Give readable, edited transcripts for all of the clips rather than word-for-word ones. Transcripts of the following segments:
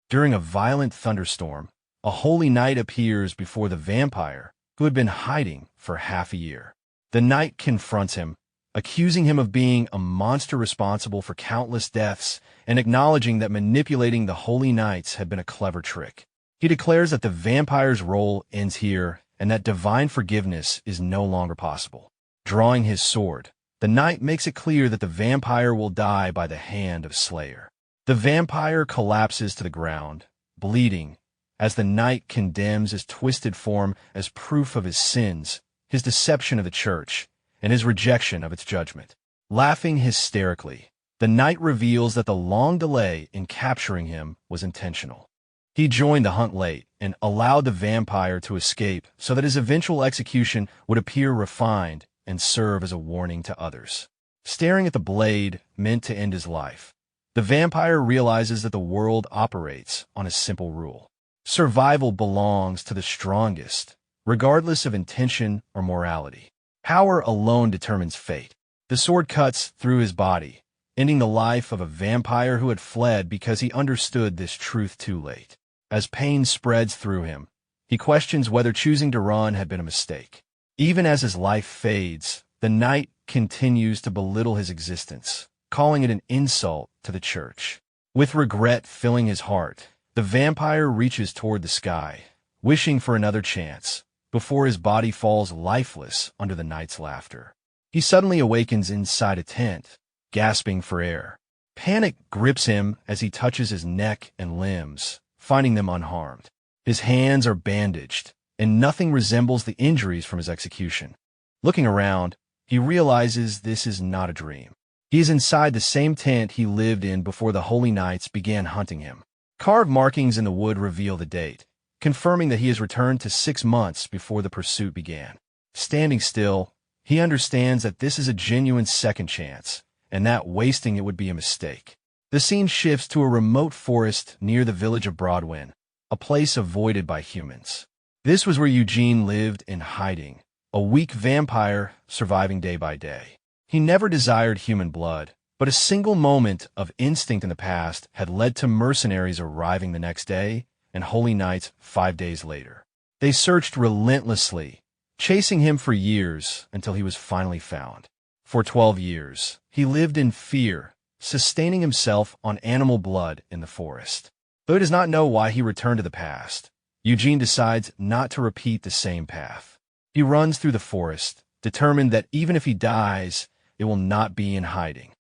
During a violent thunderstorm, a holy knight appears before the vampire, who had been hiding for half a year. The knight confronts him, accusing him of being a monster responsible for countless deaths and acknowledging that manipulating the holy knights had been a clever trick. He declares that the vampire's role ends here and that divine forgiveness is no longer possible. Drawing his sword, the knight makes it clear that the vampire will die by the hand of Slayer. The vampire collapses to the ground, bleeding, as the knight condemns his twisted form as proof of his sins, his deception of the church, and his rejection of its judgment. Laughing hysterically, the knight reveals that the long delay in capturing him was intentional. He joined the hunt late and allowed the vampire to escape so that his eventual execution would appear refined and serve as a warning to others. Staring at the blade meant to end his life, the vampire realizes that the world operates on a simple rule. Survival belongs to the strongest, regardless of intention or morality. Power alone determines fate. The sword cuts through his body, ending the life of a vampire who had fled because he understood this truth too late. As pain spreads through him, he questions whether choosing to run had been a mistake. Even as his life fades, the knight continues to belittle his existence, calling it an insult to the church. With regret filling his heart, the vampire reaches toward the sky, wishing for another chance, before his body falls lifeless under the knight's laughter. He suddenly awakens inside a tent, gasping for air. Panic grips him as he touches his neck and limbs, finding them unharmed. His hands are bandaged, and nothing resembles the injuries from his execution. Looking around, he realizes this is not a dream. He is inside the same tent he lived in before the Holy Knights began hunting him. Carved markings in the wood reveal the date, confirming that he has returned to 6 months before the pursuit began. Standing still, he understands that this is a genuine second chance, and that wasting it would be a mistake. The scene shifts to a remote forest near the village of Broadwin, a place avoided by humans. This was where Eugene lived in hiding, a weak vampire surviving day by day. He never desired human blood, but a single moment of instinct in the past had led to mercenaries arriving the next day and holy knights 5 days later. They searched relentlessly, chasing him for years until he was finally found. For 12 years, he lived in fear, sustaining himself on animal blood in the forest. Though he does not know why he returned to the past, Eugene decides not to repeat the same path. He runs through the forest, determined that even if he dies, it will not be in hiding.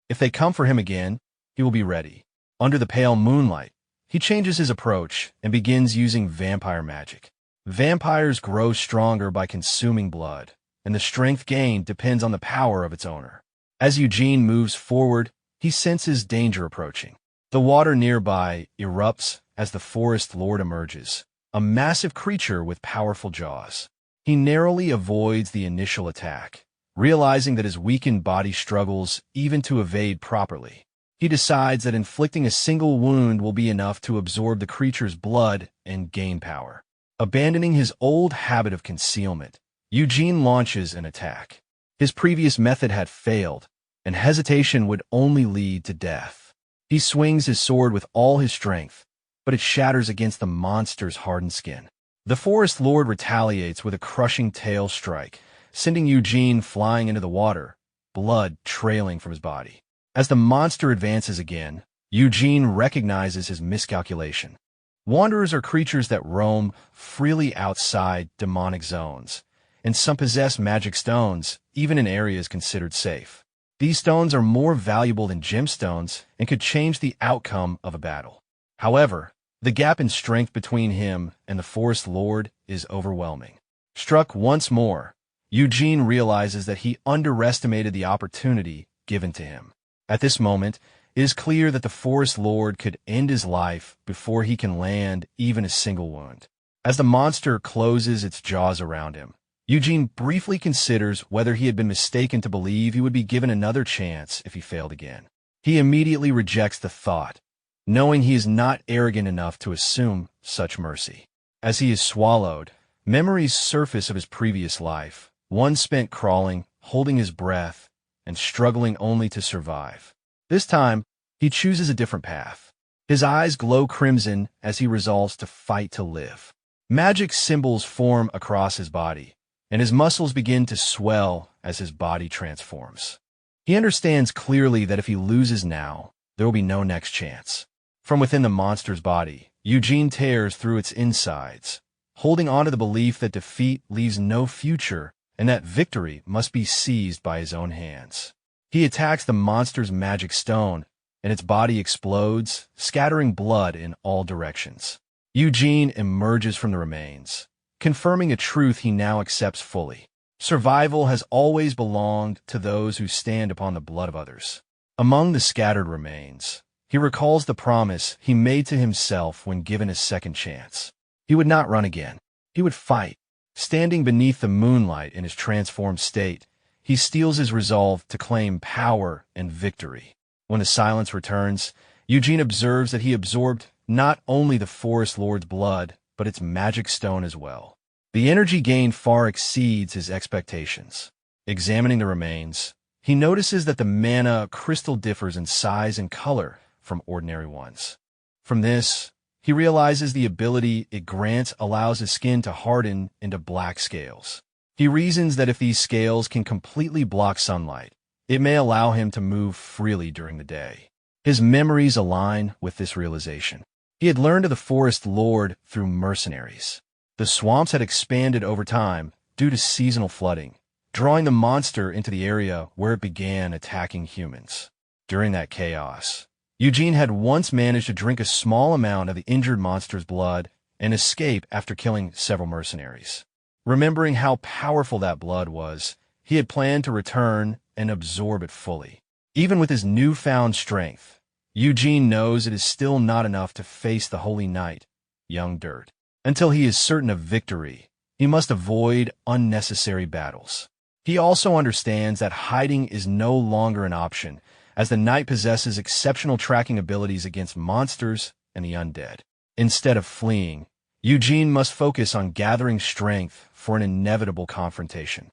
If they come for him again, he will be ready. Under the pale moonlight, he changes his approach and begins using vampire magic. Vampires grow stronger by consuming blood, and the strength gained depends on the power of its owner. As Eugene moves forward, he senses danger approaching. The water nearby erupts as the forest lord emerges, a massive creature with powerful jaws. He narrowly avoids the initial attack, realizing that his weakened body struggles even to evade properly. He decides that inflicting a single wound will be enough to absorb the creature's blood and gain power. Abandoning his old habit of concealment, Eugene launches an attack. His previous method had failed, and hesitation would only lead to death. He swings his sword with all his strength, but it shatters against the monster's hardened skin. The forest lord retaliates with a crushing tail strike, sending Eugene flying into the water, blood trailing from his body. As the monster advances again, Eugene recognizes his miscalculation. Wanderers are creatures that roam freely outside demonic zones, and some possess magic stones, even in areas considered safe. These stones are more valuable than gemstones and could change the outcome of a battle. However, the gap in strength between him and the forest lord is overwhelming. Struck once more, Eugene realizes that he underestimated the opportunity given to him. At this moment, it is clear that the forest lord could end his life before he can land even a single wound. As the monster closes its jaws around him, Eugene briefly considers whether he had been mistaken to believe he would be given another chance if he failed again. He immediately rejects the thought, knowing he is not arrogant enough to assume such mercy. As he is swallowed, memories surface of his previous life, one spent crawling, holding his breath, and struggling only to survive. This time, he chooses a different path. His eyes glow crimson as he resolves to fight to live. Magic symbols form across his body, and his muscles begin to swell as his body transforms. He understands clearly that if he loses now, there will be no next chance. From within the monster's body, Eugene tears through its insides, holding on to the belief that defeat leaves no future and that victory must be seized by his own hands. He attacks the monster's magic stone, and its body explodes, scattering blood in all directions. Eugene emerges from the remains, confirming a truth he now accepts fully. Survival has always belonged to those who stand upon the blood of others. Among the scattered remains, he recalls the promise he made to himself when given his second chance. He would not run again. He would fight. Standing beneath the moonlight in his transformed state, he steels his resolve to claim power and victory. When the silence returns, Eugene observes that he absorbed not only the forest lord's blood, but its magic stone as well. The energy gained far exceeds his expectations. Examining the remains, he notices that the mana crystal differs in size and color from ordinary ones. From this, he realizes the ability it grants allows his skin to harden into black scales. He reasons that if these scales can completely block sunlight, it may allow him to move freely during the day. His memories align with this realization. He had learned of the forest lord through mercenaries. The swamps had expanded over time due to seasonal flooding, drawing the monster into the area where it began attacking humans. During that chaos, Eugene had once managed to drink a small amount of the injured monster's blood and escape after killing several mercenaries. Remembering how powerful that blood was, he had planned to return and absorb it fully. Even with his newfound strength, Eugene knows it is still not enough to face the holy knight, young Dirt. Until he is certain of victory, he must avoid unnecessary battles. He also understands that hiding is no longer an option, as the knight possesses exceptional tracking abilities against monsters and the undead. Instead of fleeing, Eugene must focus on gathering strength for an inevitable confrontation.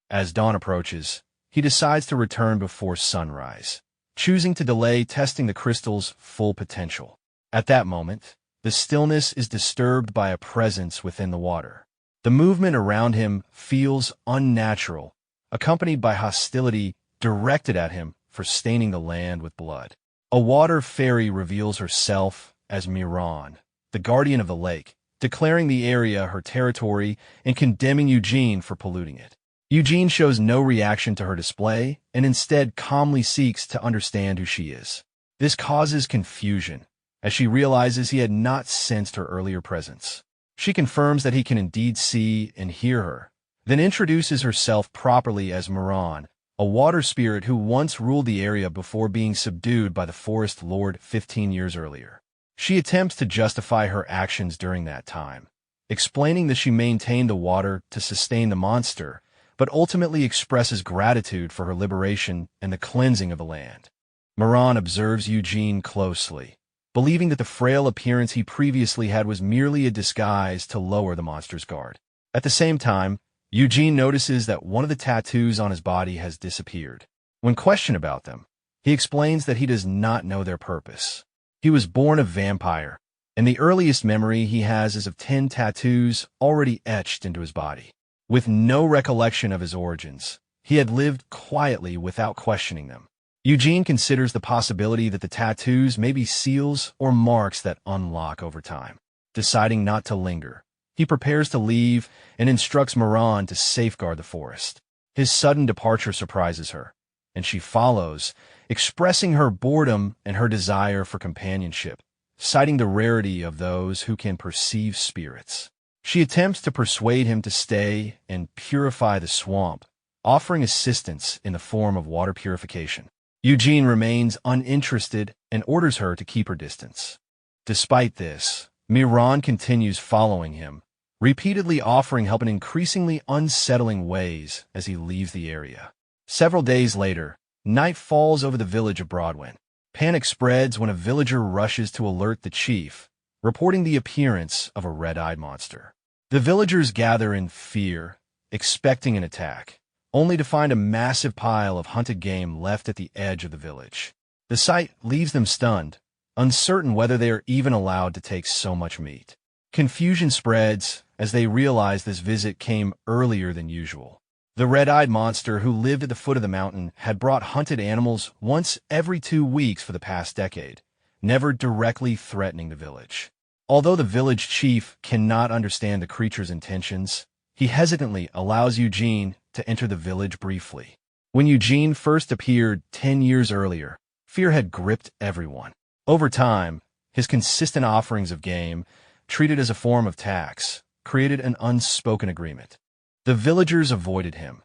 As dawn approaches, he decides to return before sunrise, choosing to delay testing the crystal's full potential. At that moment, the stillness is disturbed by a presence within the water. The movement around him feels unnatural, accompanied by hostility directed at him for staining the land with blood. A water fairy reveals herself as Miran, the guardian of the lake, declaring the area her territory and condemning Eugene for polluting it. Eugene shows no reaction to her display and instead calmly seeks to understand who she is. This causes confusion, as she realizes he had not sensed her earlier presence. She confirms that he can indeed see and hear her, then introduces herself properly as Miran, a water spirit who once ruled the area before being subdued by the forest lord 15 years earlier. She attempts to justify her actions during that time, explaining that she maintained the water to sustain the monster, but ultimately expresses gratitude for her liberation and the cleansing of the land. Miran observes Eugene closely, believing that the frail appearance he previously had was merely a disguise to lower the monster's guard. At the same time, Eugene notices that one of the tattoos on his body has disappeared. When questioned about them, he explains that he does not know their purpose. He was born a vampire, and the earliest memory he has is of 10 tattoos already etched into his body. With no recollection of his origins, he had lived quietly without questioning them. Eugene considers the possibility that the tattoos may be seals or marks that unlock over time. Deciding not to linger, he prepares to leave and instructs Miran to safeguard the forest. His sudden departure surprises her, and she follows, expressing her boredom and her desire for companionship, citing the rarity of those who can perceive spirits. She attempts to persuade him to stay and purify the swamp, offering assistance in the form of water purification. Eugene remains uninterested and orders her to keep her distance. Despite this, Miran continues following him, repeatedly offering help in increasingly unsettling ways as he leaves the area. Several days later, night falls over the village of Broadwin. Panic spreads when a villager rushes to alert the chief, reporting the appearance of a red-eyed monster. The villagers gather in fear, expecting an attack, only to find a massive pile of hunted game left at the edge of the village. The sight leaves them stunned, uncertain whether they are even allowed to take so much meat. Confusion spreads as they realize this visit came earlier than usual. The red-eyed monster who lived at the foot of the mountain had brought hunted animals once every 2 weeks for the past decade, never directly threatening the village. Although the village chief cannot understand the creature's intentions, he hesitantly allows Eugene to enter the village briefly. When Eugene first appeared 10 years earlier, fear had gripped everyone. Over time, his consistent offerings of game, treated as a form of tax, created an unspoken agreement. The villagers avoided him,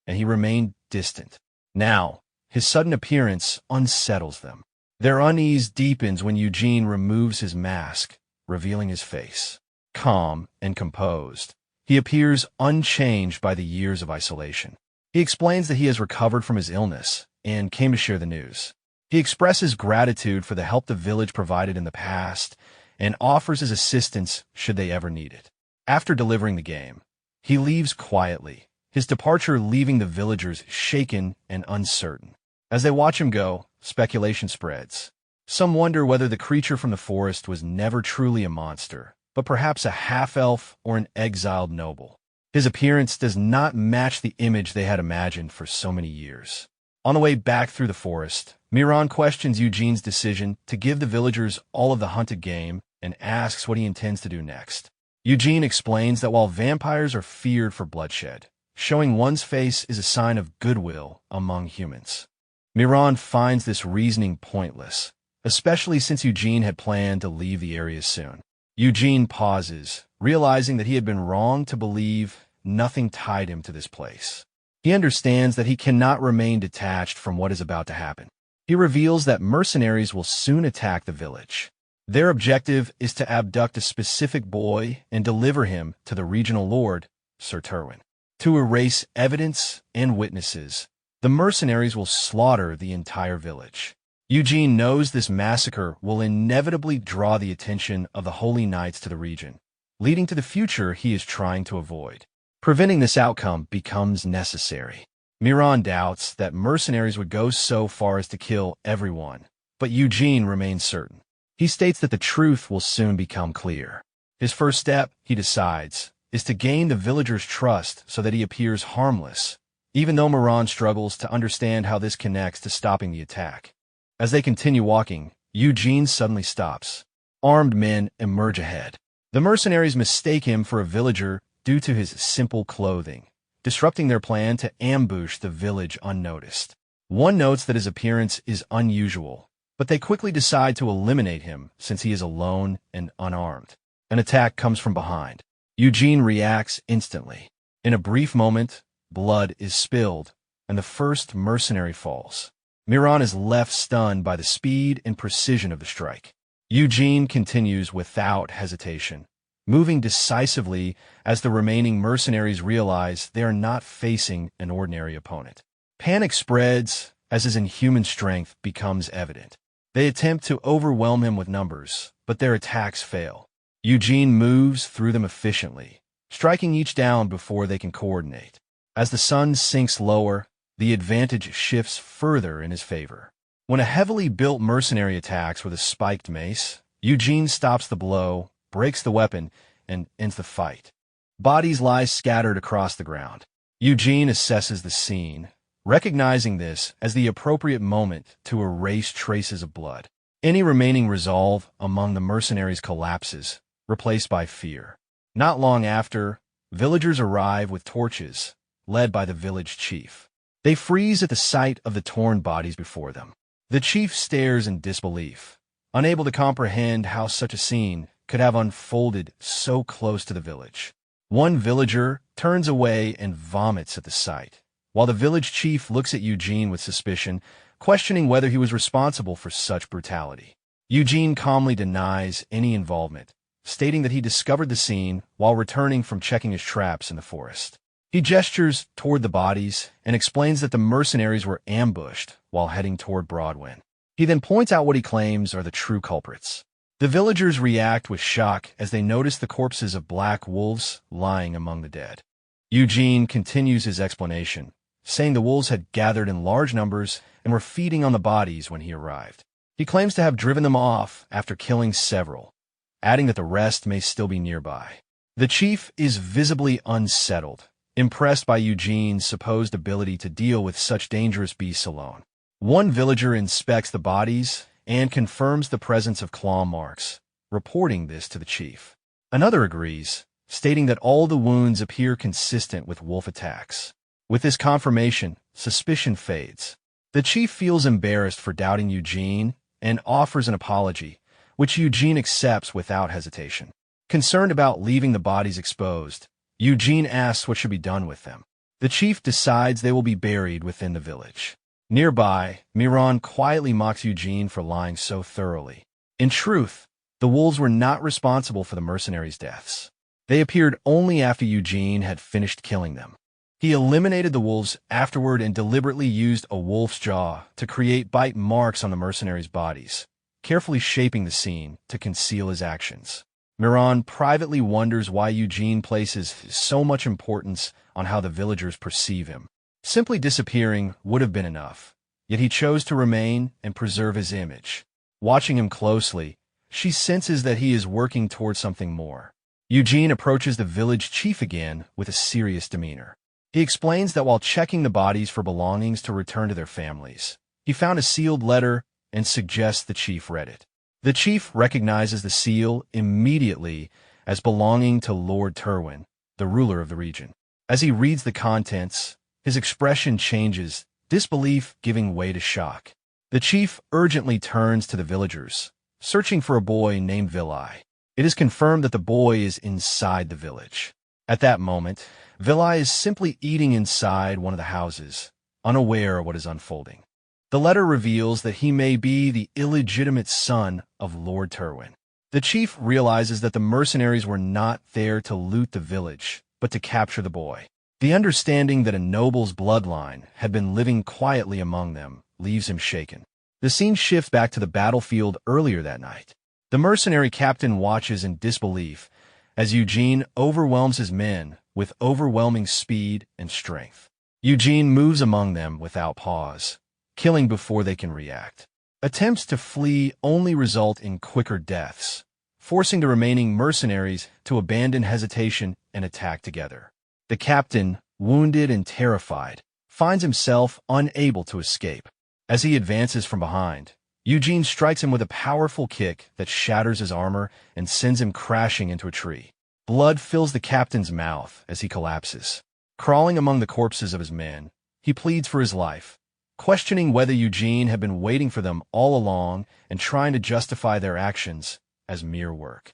and he remained distant. Now, his sudden appearance unsettles them. Their unease deepens when Eugene removes his mask, revealing his face. Calm and composed, he appears unchanged by the years of isolation. He explains that he has recovered from his illness and came to share the news. He expresses gratitude for the help the village provided in the past and offers his assistance should they ever need it. After delivering the game, he leaves quietly, his departure leaving the villagers shaken and uncertain. As they watch him go, speculation spreads. Some wonder whether the creature from the forest was never truly a monster, but perhaps a half-elf or an exiled noble. His appearance does not match the image they had imagined for so many years. On the way back through the forest, Miran questions Eugene's decision to give the villagers all of the hunted game and asks what he intends to do next. Eugene explains that while vampires are feared for bloodshed, showing one's face is a sign of goodwill among humans. Miran finds this reasoning pointless, especially since Eugene had planned to leave the area soon. Eugene pauses, realizing that he had been wrong to believe nothing tied him to this place. He understands that he cannot remain detached from what is about to happen. He reveals that mercenaries will soon attack the village. Their objective is to abduct a specific boy and deliver him to the regional lord, Sir Terwin. To erase evidence and witnesses, the mercenaries will slaughter the entire village. Eugene knows this massacre will inevitably draw the attention of the Holy Knights to the region, leading to the future he is trying to avoid. Preventing this outcome becomes necessary. Miran doubts that mercenaries would go so far as to kill everyone, but Eugene remains certain. He states that the truth will soon become clear. His first step, he decides, is to gain the villagers' trust so that he appears harmless, even though Miran struggles to understand how this connects to stopping the attack. As they continue walking, Eugene suddenly stops. Armed men emerge ahead. The mercenaries mistake him for a villager due to his simple clothing, disrupting their plan to ambush the village unnoticed. One notes that his appearance is unusual, but they quickly decide to eliminate him since he is alone and unarmed. An attack comes from behind. Eugene reacts instantly. In a brief moment, blood is spilled, and the first mercenary falls. Miran is left stunned by the speed and precision of the strike. Eugene continues without hesitation, moving decisively as the remaining mercenaries realize they are not facing an ordinary opponent. Panic spreads as his inhuman strength becomes evident. They attempt to overwhelm him with numbers, but their attacks fail. Eugene moves through them efficiently, striking each down before they can coordinate. As the sun sinks lower, the advantage shifts further in his favor. When a heavily built mercenary attacks with a spiked mace, Eugene stops the blow, breaks the weapon, and ends the fight. Bodies lie scattered across the ground. Eugene assesses the scene, recognizing this as the appropriate moment to erase traces of blood. Any remaining resolve among the mercenaries collapses, replaced by fear. Not long after, villagers arrive with torches, led by the village chief. They freeze at the sight of the torn bodies before them. The chief stares in disbelief, unable to comprehend how such a scene could have unfolded so close to the village. One villager turns away and vomits at the sight, while the village chief looks at Eugene with suspicion, questioning whether he was responsible for such brutality. Eugene calmly denies any involvement, stating that he discovered the scene while returning from checking his traps in the forest. He gestures toward the bodies and explains that the mercenaries were ambushed while heading toward Broadwind. He then points out what he claims are the true culprits. The villagers react with shock as they notice the corpses of black wolves lying among the dead. Eugene continues his explanation, saying the wolves had gathered in large numbers and were feeding on the bodies when he arrived. He claims to have driven them off after killing several, adding that the rest may still be nearby. The chief is visibly unsettled, impressed by Eugene's supposed ability to deal with such dangerous beasts alone. One villager inspects the bodies and confirms the presence of claw marks, reporting this to the chief. Another agrees, stating that all the wounds appear consistent with wolf attacks. With this confirmation, suspicion fades. The chief feels embarrassed for doubting Eugene and offers an apology, which Eugene accepts without hesitation. Concerned about leaving the bodies exposed, Eugene asks what should be done with them. The chief decides they will be buried within the village. Nearby, Miran quietly mocks Eugene for lying so thoroughly. In truth, the wolves were not responsible for the mercenaries' deaths. They appeared only after Eugene had finished killing them. He eliminated the wolves afterward and deliberately used a wolf's jaw to create bite marks on the mercenaries' bodies, carefully shaping the scene to conceal his actions. Miran privately wonders why Eugene places so much importance on how the villagers perceive him. Simply disappearing would have been enough, yet he chose to remain and preserve his image. Watching him closely, she senses that he is working towards something more. Eugene approaches the village chief again with a serious demeanor. He explains that while checking the bodies for belongings to return to their families, he found a sealed letter and suggests the chief read it. The chief recognizes the seal immediately as belonging to Lord Terwin, the ruler of the region. As he reads the contents, his expression changes, disbelief giving way to shock. The chief urgently turns to the villagers, searching for a boy named Vilai. It is confirmed that the boy is inside the village. At that moment, Vilai is simply eating inside one of the houses, unaware of what is unfolding. The letter reveals that he may be the illegitimate son of Lord Terwin. The chief realizes that the mercenaries were not there to loot the village, but to capture the boy. The understanding that a noble's bloodline had been living quietly among them leaves him shaken. The scene shifts back to the battlefield earlier that night. The mercenary captain watches in disbelief as Eugene overwhelms his men with overwhelming speed and strength. Eugene moves among them without pause, killing before they can react. Attempts to flee only result in quicker deaths, forcing the remaining mercenaries to abandon hesitation and attack together. The captain, wounded and terrified, finds himself unable to escape. As he advances from behind, Eugene strikes him with a powerful kick that shatters his armor and sends him crashing into a tree. Blood fills the captain's mouth as he collapses. Crawling among the corpses of his men, he pleads for his life, questioning whether Eugene had been waiting for them all along and trying to justify their actions as mere work.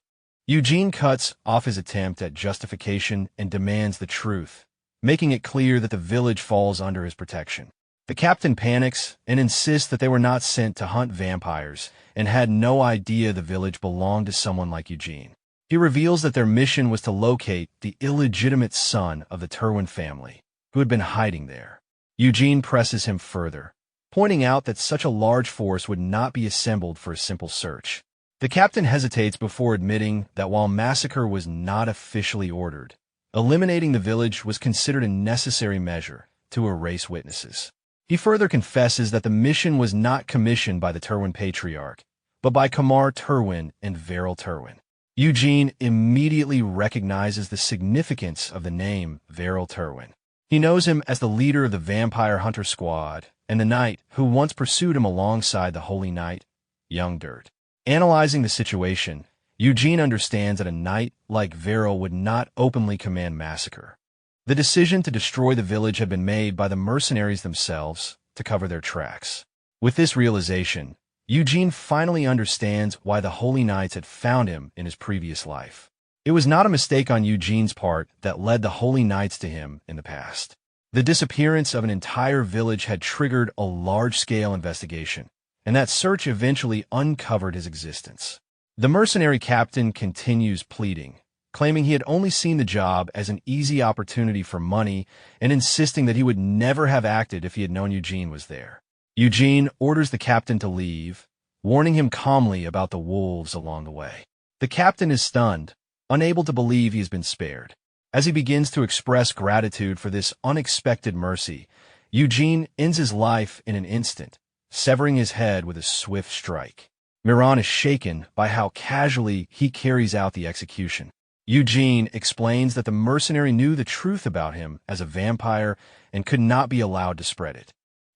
Eugene cuts off his attempt at justification and demands the truth, making it clear that the village falls under his protection. The captain panics and insists that they were not sent to hunt vampires and had no idea the village belonged to someone like Eugene. He reveals that their mission was to locate the illegitimate son of the Terwin family, who had been hiding there. Eugene presses him further, pointing out that such a large force would not be assembled for a simple search. The captain hesitates before admitting that while massacre was not officially ordered, eliminating the village was considered a necessary measure to erase witnesses. He further confesses that the mission was not commissioned by the Terwin Patriarch, but by Kamar Terwin and Veril Terwin. Eugene immediately recognizes the significance of the name Veril Terwin. He knows him as the leader of the Vampire Hunter Squad and the knight who once pursued him alongside the Holy Knight, Young Dirt. Analyzing the situation, Eugene understands that a knight like Veril would not openly command massacre. The decision to destroy the village had been made by the mercenaries themselves to cover their tracks. With this realization, Eugene finally understands why the Holy Knights had found him in his previous life. It was not a mistake on Eugene's part that led the Holy Knights to him in the past. The disappearance of an entire village had triggered a large-scale investigation, and that search eventually uncovered his existence. The mercenary captain continues pleading, claiming he had only seen the job as an easy opportunity for money and insisting that he would never have acted if he had known Eugene was there. Eugene orders the captain to leave, warning him calmly about the wolves along the way. The captain is stunned, unable to believe he has been spared. As he begins to express gratitude for this unexpected mercy, Eugene ends his life in an instant, severing his head with a swift strike. Miran is shaken by how casually he carries out the execution. Eugene explains that the mercenary knew the truth about him as a vampire and could not be allowed to spread it.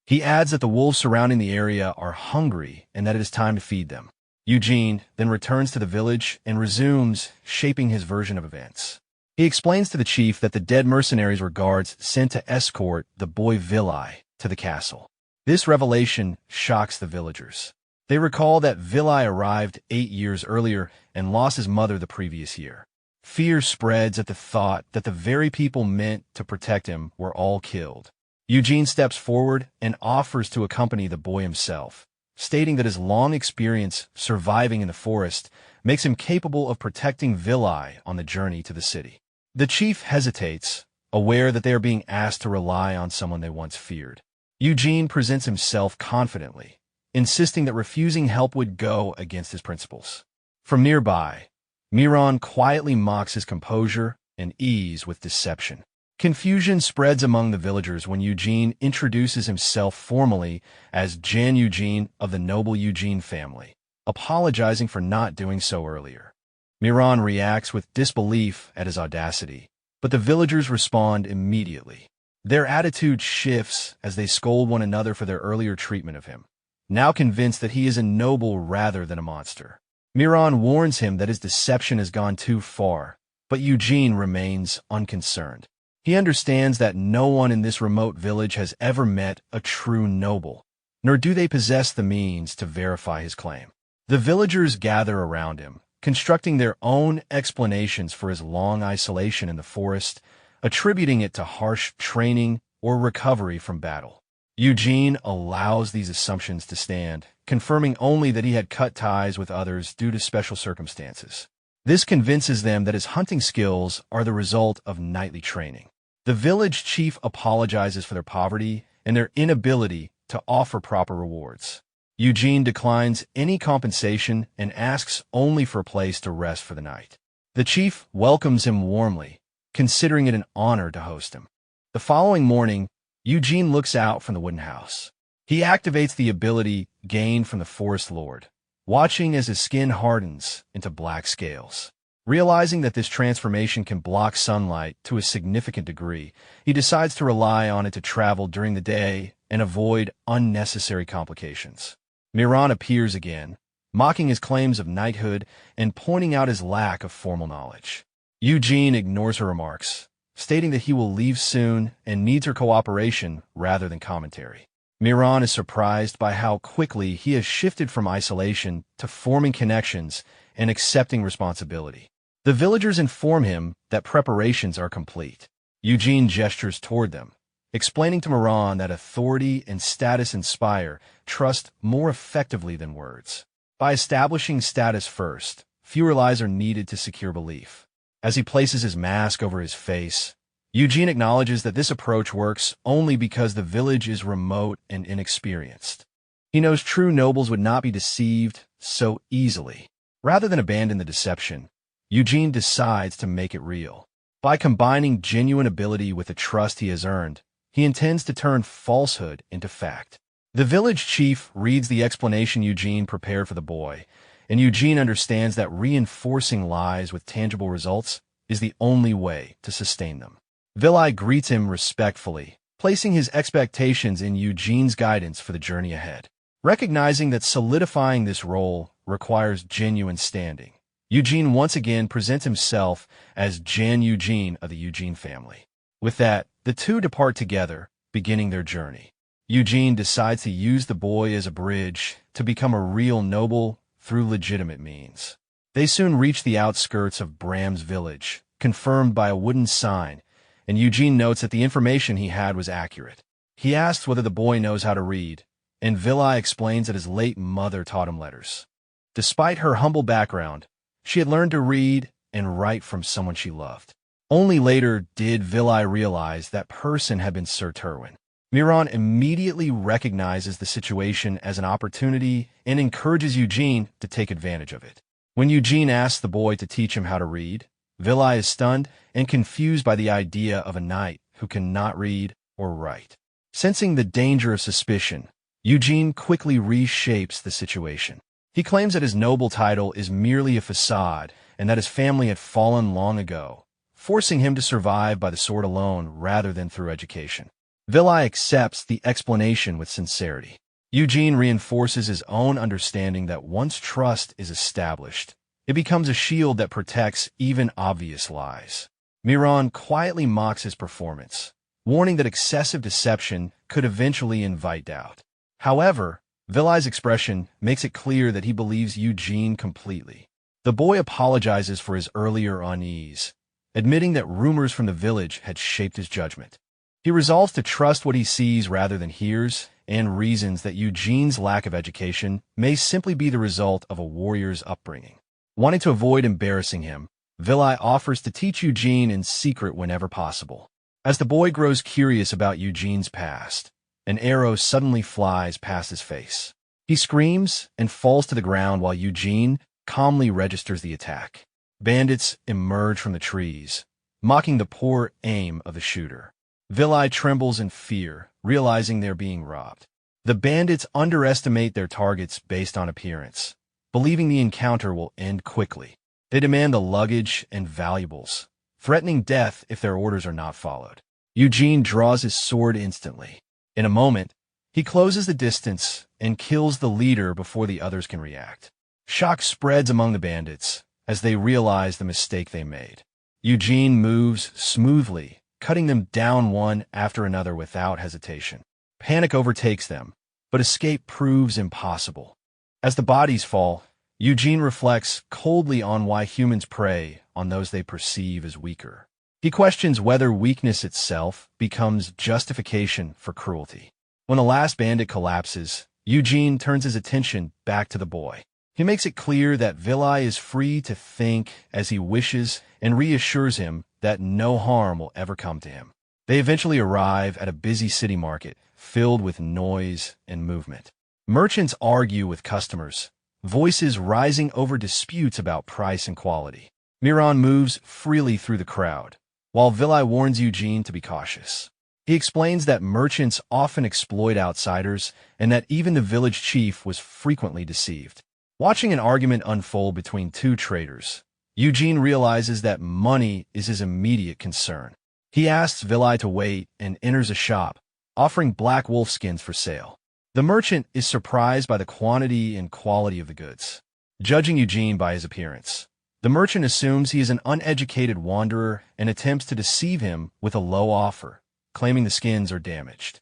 He adds that the wolves surrounding the area are hungry and that it is time to feed them. Eugene then returns to the village and resumes shaping his version of events. He explains to the chief that the dead mercenaries were guards sent to escort the boy Vilai to the castle. This revelation shocks the villagers. They recall that Vilai arrived 8 years earlier and lost his mother the previous year. Fear spreads at the thought that the very people meant to protect him were all killed. Eugene steps forward and offers to accompany the boy himself, stating that his long experience surviving in the forest makes him capable of protecting Vilai on the journey to the city. The chief hesitates, aware that they are being asked to rely on someone they once feared. Eugene presents himself confidently, insisting that refusing help would go against his principles. From nearby, Miran quietly mocks his composure and ease with deception. Confusion spreads among the villagers when Eugene introduces himself formally as Jan Eugene of the noble Eugene family, apologizing for not doing so earlier. Miran reacts with disbelief at his audacity, but the villagers respond immediately. Their attitude shifts as they scold one another for their earlier treatment of him, now convinced that he is a noble rather than a monster. Miran warns him that his deception has gone too far, but Eugene remains unconcerned. He understands that no one in this remote village has ever met a true noble, nor do they possess the means to verify his claim. The villagers gather around him, constructing their own explanations for his long isolation in the forest, attributing it to harsh training or recovery from battle. Eugene allows these assumptions to stand, confirming only that he had cut ties with others due to special circumstances. This convinces them that his hunting skills are the result of nightly training. The village chief apologizes for their poverty and their inability to offer proper rewards. Eugene declines any compensation and asks only for a place to rest for the night. The chief welcomes him warmly, considering it an honor to host him. The following morning, Eugene looks out from the wooden house. He activates the ability gained from the Forest Lord, watching as his skin hardens into black scales. Realizing that this transformation can block sunlight to a significant degree, he decides to rely on it to travel during the day and avoid unnecessary complications. Miran appears again, mocking his claims of knighthood and pointing out his lack of formal knowledge. Eugene ignores her remarks, stating that he will leave soon and needs her cooperation rather than commentary. Miran is surprised by how quickly he has shifted from isolation to forming connections and accepting responsibility. The villagers inform him that preparations are complete. Eugene gestures toward them, explaining to Miran that authority and status inspire trust more effectively than words. By establishing status first, fewer lies are needed to secure belief. As he places his mask over his face, Eugene acknowledges that this approach works only because the village is remote and inexperienced. He knows true nobles would not be deceived so easily. Rather than abandon the deception, Eugene decides to make it real. By combining genuine ability with the trust he has earned, he intends to turn falsehood into fact. The village chief reads the explanation Eugene prepared for the boy, and Eugene understands that reinforcing lies with tangible results is the only way to sustain them. Vilai greets him respectfully, placing his expectations in Eugene's guidance for the journey ahead. Recognizing that solidifying this role requires genuine standing, Eugene once again presents himself as Jan Eugene of the Eugene family. With that, the two depart together, beginning their journey. Eugene decides to use the boy as a bridge to become a real noble through legitimate means. They soon reach the outskirts of Bram's village, confirmed by a wooden sign, and Eugene notes that the information he had was accurate. He asks whether the boy knows how to read, and Vilai explains that his late mother taught him letters. Despite her humble background, she had learned to read and write from someone she loved. Only later did Vilai realize that person had been Sir Terwin. Miran immediately recognizes the situation as an opportunity and encourages Eugene to take advantage of it. When Eugene asks the boy to teach him how to read, Vilai is stunned and confused by the idea of a knight who cannot read or write. Sensing the danger of suspicion, Eugene quickly reshapes the situation. He claims that his noble title is merely a facade and that his family had fallen long ago, forcing him to survive by the sword alone rather than through education. Vilai accepts the explanation with sincerity. Eugene reinforces his own understanding that once trust is established, it becomes a shield that protects even obvious lies. Miran quietly mocks his performance, warning that excessive deception could eventually invite doubt. However, Vilai's expression makes it clear that he believes Eugene completely. The boy apologizes for his earlier unease, admitting that rumors from the village had shaped his judgment. He resolves to trust what he sees rather than hears, and reasons that Eugene's lack of education may simply be the result of a warrior's upbringing. Wanting to avoid embarrassing him, Vilai offers to teach Eugene in secret whenever possible. As the boy grows curious about Eugene's past, an arrow suddenly flies past his face. He screams and falls to the ground while Eugene calmly registers the attack. Bandits emerge from the trees, mocking the poor aim of the shooter. Vilai trembles in fear, realizing they're being robbed. The bandits underestimate their targets based on appearance, believing the encounter will end quickly. They demand the luggage and valuables, threatening death if their orders are not followed. Eugene draws his sword instantly. In a moment, he closes the distance and kills the leader before the others can react. Shock spreads among the bandits as they realize the mistake they made. Eugene moves smoothly, cutting them down one after another without hesitation. Panic overtakes them, but escape proves impossible. As the bodies fall, Eugene reflects coldly on why humans prey on those they perceive as weaker. He questions whether weakness itself becomes justification for cruelty. When the last bandit collapses, Eugene turns his attention back to the boy. He makes it clear that Vilai is free to think as he wishes and reassures him that no harm will ever come to him. They eventually arrive at a busy city market filled with noise and movement. Merchants argue with customers, voices rising over disputes about price and quality. Miran moves freely through the crowd, while Vilai warns Eugene to be cautious. He explains that merchants often exploit outsiders and that even the village chief was frequently deceived. Watching an argument unfold between two traders, Eugene realizes that money is his immediate concern. He asks Vilai to wait and enters a shop, offering black wolf skins for sale. The merchant is surprised by the quantity and quality of the goods. Judging Eugene by his appearance, the merchant assumes he is an uneducated wanderer and attempts to deceive him with a low offer, claiming the skins are damaged.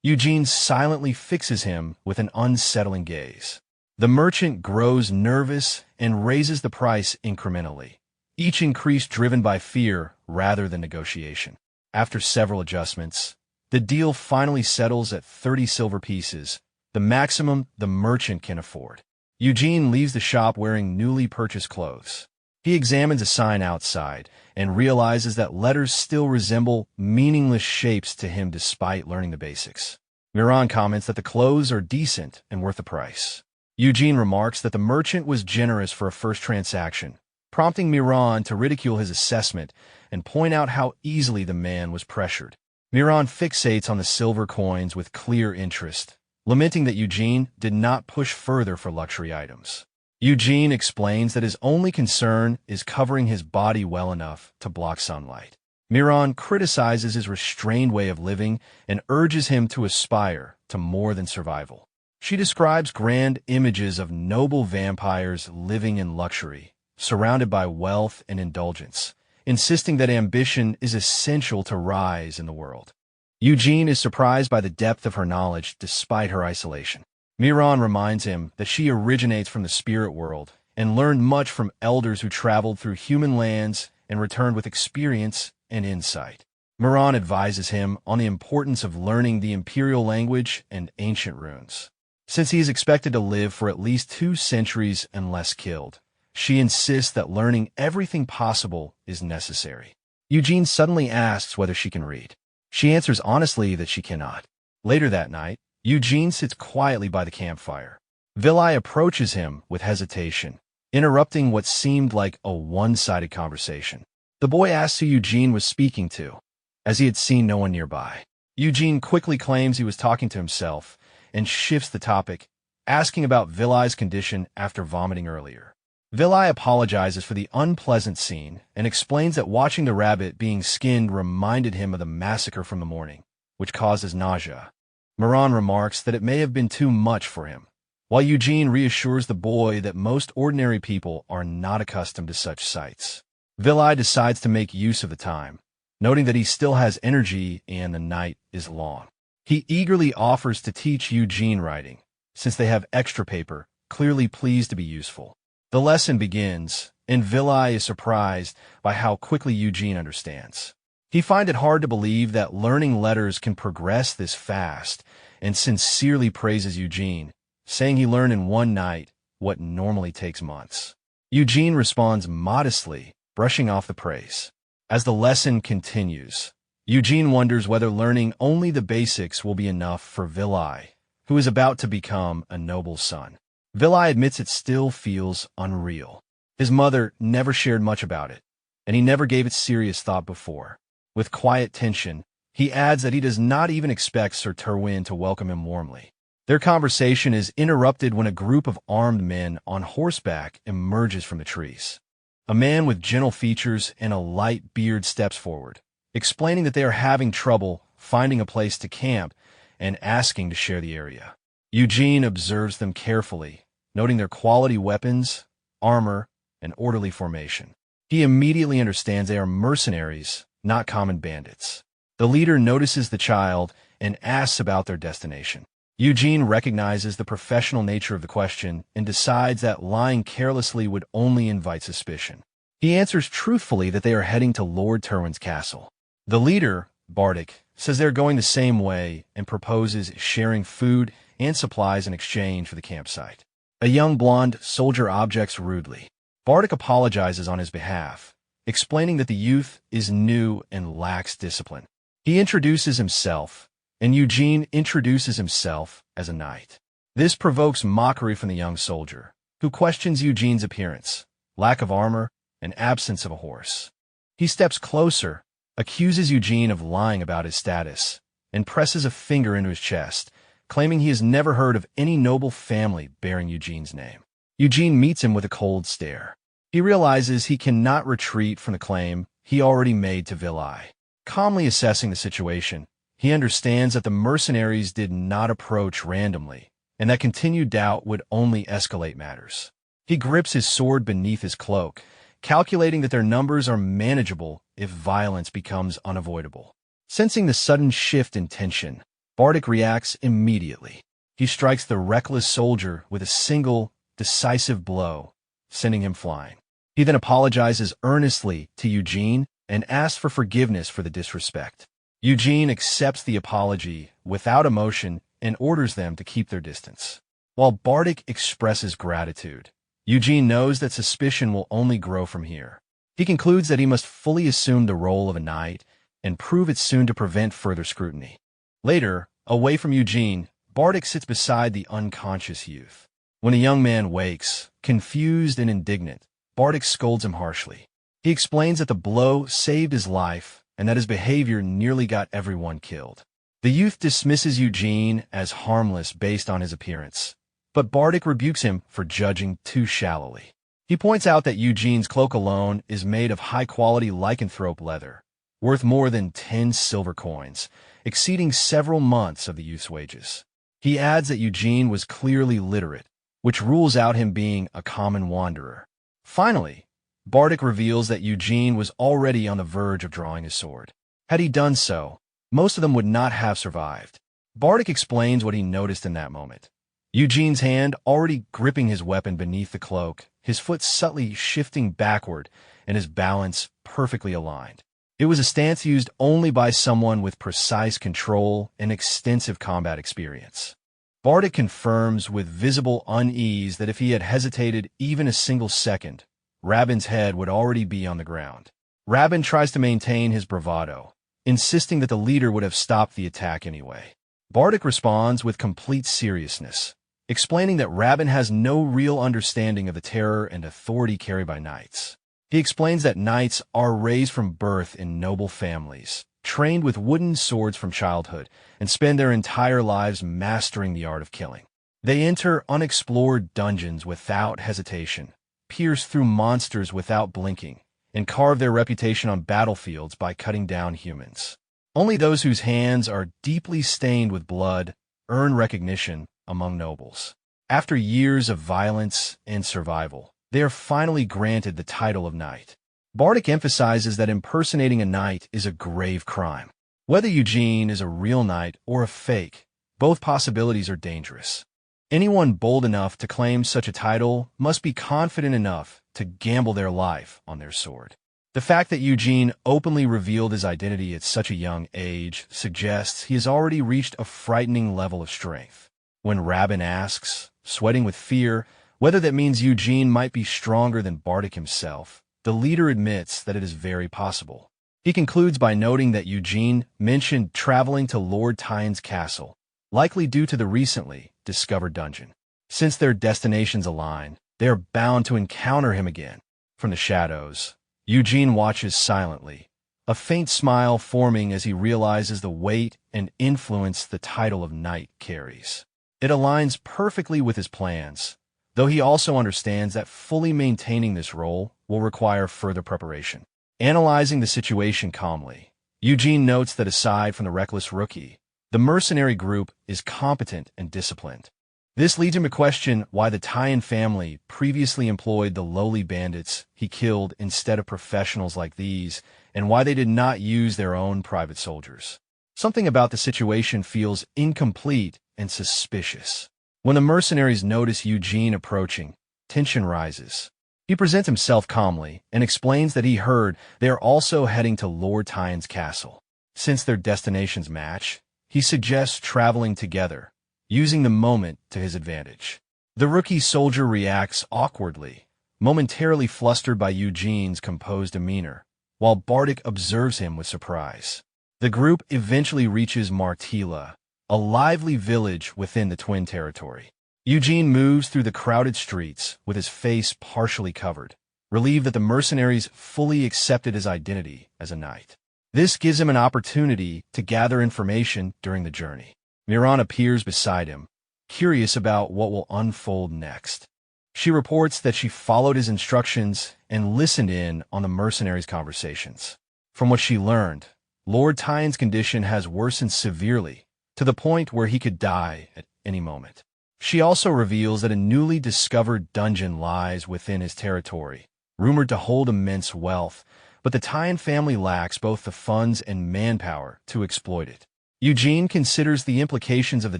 Eugene silently fixes him with an unsettling gaze. The merchant grows nervous and raises the price incrementally, each increase driven by fear rather than negotiation. After several adjustments, the deal finally settles at 30 silver pieces, the maximum the merchant can afford. Eugene leaves the shop wearing newly purchased clothes. He examines a sign outside and realizes that letters still resemble meaningless shapes to him despite learning the basics. Miran comments that the clothes are decent and worth the price. Eugene remarks that the merchant was generous for a first transaction, prompting Miran to ridicule his assessment and point out how easily the man was pressured. Miran fixates on the silver coins with clear interest, lamenting that Eugene did not push further for luxury items. Eugene explains that his only concern is covering his body well enough to block sunlight. Miran criticizes his restrained way of living and urges him to aspire to more than survival. She describes grand images of noble vampires living in luxury, surrounded by wealth and indulgence, insisting that ambition is essential to rise in the world. Eugene is surprised by the depth of her knowledge despite her isolation. Miran reminds him that she originates from the spirit world and learned much from elders who traveled through human lands and returned with experience and insight. Miran advises him on the importance of learning the imperial language and ancient runes. Since he is expected to live for at least 2 centuries unless killed, she insists that learning everything possible is necessary. Eugene suddenly asks whether she can read. She answers honestly that she cannot. Later that night, Eugene sits quietly by the campfire. Vilai approaches him with hesitation, interrupting what seemed like a one-sided conversation. The boy asks who Eugene was speaking to, as he had seen no one nearby. Eugene quickly claims he was talking to himself, and shifts the topic, asking about Vilai's condition after vomiting earlier. Vilai apologizes for the unpleasant scene and explains that watching the rabbit being skinned reminded him of the massacre from the morning, which causes nausea. Moran remarks that it may have been too much for him, while Eugene reassures the boy that most ordinary people are not accustomed to such sights. Vilai decides to make use of the time, noting that he still has energy and the night is long. He eagerly offers to teach Eugene writing, since they have extra paper, clearly pleased to be useful. The lesson begins, and Vilai is surprised by how quickly Eugene understands. He finds it hard to believe that learning letters can progress this fast, and sincerely praises Eugene, saying he learned in one night what normally takes months. Eugene responds modestly, brushing off the praise. As the lesson continues, Eugene wonders whether learning only the basics will be enough for Vilai, who is about to become a noble son. Vilai admits it still feels unreal. His mother never shared much about it, and he never gave it serious thought before. With quiet tension, he adds that he does not even expect Sir Terwin to welcome him warmly. Their conversation is interrupted when a group of armed men on horseback emerges from the trees. A man with gentle features and a light beard steps forward, explaining that they are having trouble finding a place to camp and asking to share the area. Eugene observes them carefully, noting their quality weapons, armor, and orderly formation. He immediately understands they are mercenaries, not common bandits. The leader notices the child and asks about their destination. Eugene recognizes the professional nature of the question and decides that lying carelessly would only invite suspicion. He answers truthfully that they are heading to Lord Terwin's castle. The leader, Bardic, says they're going the same way and proposes sharing food and supplies in exchange for the campsite. A young blonde soldier objects rudely. Bardic apologizes on his behalf, explaining that the youth is new and lacks discipline. He introduces himself, and Eugene introduces himself as a knight. This provokes mockery from the young soldier, who questions Eugene's appearance, lack of armor, and absence of a horse. He steps closer, accuses Eugene of lying about his status, and presses a finger into his chest, claiming he has never heard of any noble family bearing Eugene's name. Eugene meets him with a cold stare. He realizes he cannot retreat from the claim he already made to Vilai. Calmly assessing the situation, he understands that the mercenaries did not approach randomly, and that continued doubt would only escalate matters. He grips his sword beneath his cloak, calculating that their numbers are manageable if violence becomes unavoidable. Sensing the sudden shift in tension, Bardic reacts immediately. He strikes the reckless soldier with a single, decisive blow, sending him flying. He then apologizes earnestly to Eugene and asks for forgiveness for the disrespect. Eugene accepts the apology without emotion and orders them to keep their distance. While Bardic expresses gratitude, Eugene knows that suspicion will only grow from here. He concludes that he must fully assume the role of a knight and prove it soon to prevent further scrutiny. Later, away from Eugene, Bardic sits beside the unconscious youth. When the young man wakes, confused and indignant, Bardic scolds him harshly. He explains that the blow saved his life and that his behavior nearly got everyone killed. The youth dismisses Eugene as harmless based on his appearance, but Bardic rebukes him for judging too shallowly. He points out that Eugene's cloak alone is made of high-quality lycanthrope leather, worth more than 10 silver coins, exceeding several months of the youth's wages. He adds that Eugene was clearly literate, which rules out him being a common wanderer. Finally, Bardic reveals that Eugene was already on the verge of drawing his sword. Had he done so, most of them would not have survived. Bardic explains what he noticed in that moment. Eugene's hand already gripping his weapon beneath the cloak, his foot subtly shifting backward, and his balance perfectly aligned. It was a stance used only by someone with precise control and extensive combat experience. Bardic confirms with visible unease that if he had hesitated even a single second, Rabin's head would already be on the ground. Rabin tries to maintain his bravado, insisting that the leader would have stopped the attack anyway. Bardic responds with complete seriousness, explaining that Rabin has no real understanding of the terror and authority carried by knights. He explains that knights are raised from birth in noble families, trained with wooden swords from childhood, and spend their entire lives mastering the art of killing. They enter unexplored dungeons without hesitation, pierce through monsters without blinking, and carve their reputation on battlefields by cutting down humans. Only those whose hands are deeply stained with blood earn recognition among nobles. After years of violence and survival, they are finally granted the title of knight. Bardic emphasizes that impersonating a knight is a grave crime. Whether Eugene is a real knight or a fake, both possibilities are dangerous. Anyone bold enough to claim such a title must be confident enough to gamble their life on their sword. The fact that Eugene openly revealed his identity at such a young age suggests he has already reached a frightening level of strength. When Rabin asks, sweating with fear, whether that means Eugene might be stronger than Bardic himself, the leader admits that it is very possible. He concludes by noting that Eugene mentioned traveling to Lord Tyne's castle, likely due to the recently discovered dungeon. Since their destinations align, they are bound to encounter him again. From the shadows, Eugene watches silently, a faint smile forming as he realizes the weight and influence the title of knight carries. It aligns perfectly with his plans, though he also understands that fully maintaining this role will require further preparation. Analyzing the situation calmly, Eugene notes that aside from the reckless rookie, the mercenary group is competent and disciplined. This leads him to question why the Tyan family previously employed the lowly bandits he killed instead of professionals like these, and why they did not use their own private soldiers. Something about the situation feels incomplete and suspicious. When the mercenaries notice Eugene approaching, tension rises. He presents himself calmly and explains that he heard they are also heading to Lord Tyne's castle. Since their destinations match, he suggests traveling together, using the moment to his advantage. The rookie soldier reacts awkwardly, momentarily flustered by Eugene's composed demeanor, while Bardic observes him with surprise. The group eventually reaches Martila, a lively village within the Twin territory. Eugene moves through the crowded streets with his face partially covered, relieved that the mercenaries fully accepted his identity as a knight. This gives him an opportunity to gather information during the journey. Miran appears beside him, curious about what will unfold next. She reports that she followed his instructions and listened in on the mercenaries' conversations. From what she learned, Lord Tyne's condition has worsened severely, to the point where he could die at any moment. She also reveals that a newly discovered dungeon lies within his territory, rumored to hold immense wealth, but the Tyan family lacks both the funds and manpower to exploit it. Eugene considers the implications of the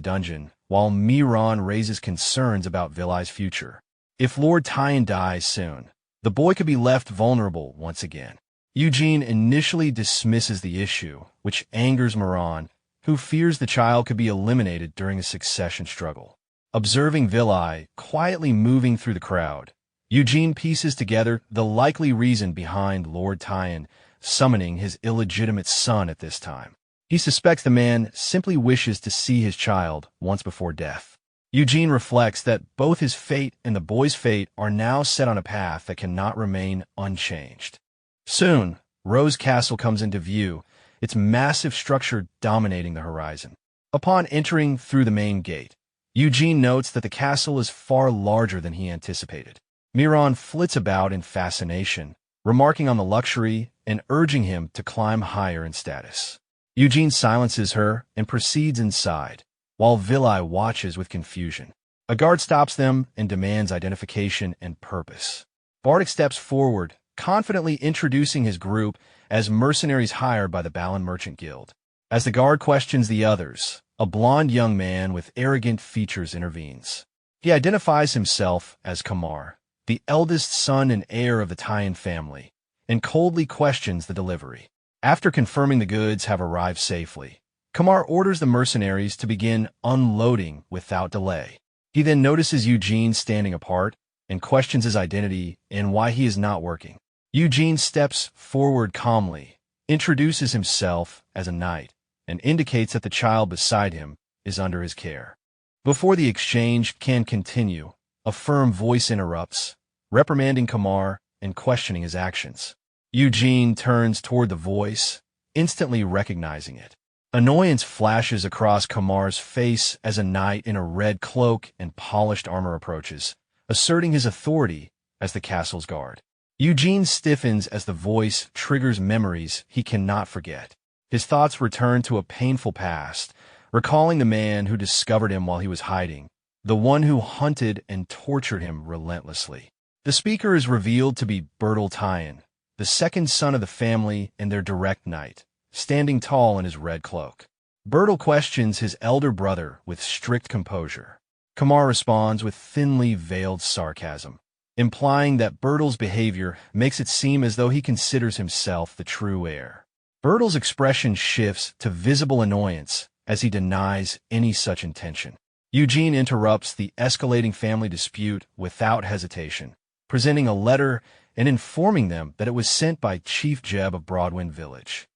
dungeon, while Miran raises concerns about Vilai's future. If Lord Tyan dies soon, the boy could be left vulnerable once again. Eugene initially dismisses the issue, which angers Miran, who fears the child could be eliminated during a succession struggle. Observing Vilai quietly moving through the crowd, Eugene pieces together the likely reason behind Lord Tyan summoning his illegitimate son at this time. He suspects the man simply wishes to see his child once before death. Eugene reflects that both his fate and the boy's fate are now set on a path that cannot remain unchanged. Soon, Rose Castle comes into view, its massive structure dominating the horizon. Upon entering through the main gate, Eugene notes that the castle is far larger than he anticipated. Miran flits about in fascination, remarking on the luxury and urging him to climb higher in status. Eugene silences her and proceeds inside, while Vilai watches with confusion. A guard stops them and demands identification and purpose. Bardic steps forward, confidently introducing his group as mercenaries hired by the Balan Merchant Guild. As the guard questions the others, a blond young man with arrogant features intervenes. He identifies himself as Kamar, the eldest son and heir of the Tyan family, and coldly questions the delivery. After confirming the goods have arrived safely, Kamar orders the mercenaries to begin unloading without delay. He then notices Eugene standing apart and questions his identity and why he is not working. Eugene steps forward calmly, introduces himself as a knight, and indicates that the child beside him is under his care. Before the exchange can continue, a firm voice interrupts, reprimanding Kamar and questioning his actions. Eugene turns toward the voice, instantly recognizing it. Annoyance flashes across Kamar's face as a knight in a red cloak and polished armor approaches, asserting his authority as the castle's guard. Eugene stiffens as the voice triggers memories he cannot forget. His thoughts return to a painful past, recalling the man who discovered him while he was hiding, the one who hunted and tortured him relentlessly. The speaker is revealed to be Bertel Tyan, the second son of the family and their direct knight, standing tall in his red cloak. Bertel questions his elder brother with strict composure. Kamar responds with thinly veiled sarcasm, implying that Bertel's behavior makes it seem as though he considers himself the true heir. Bertel's expression shifts to visible annoyance as he denies any such intention. Eugene interrupts the escalating family dispute without hesitation, presenting a letter and informing them that it was sent by Chief Jeb of Broadwind Village.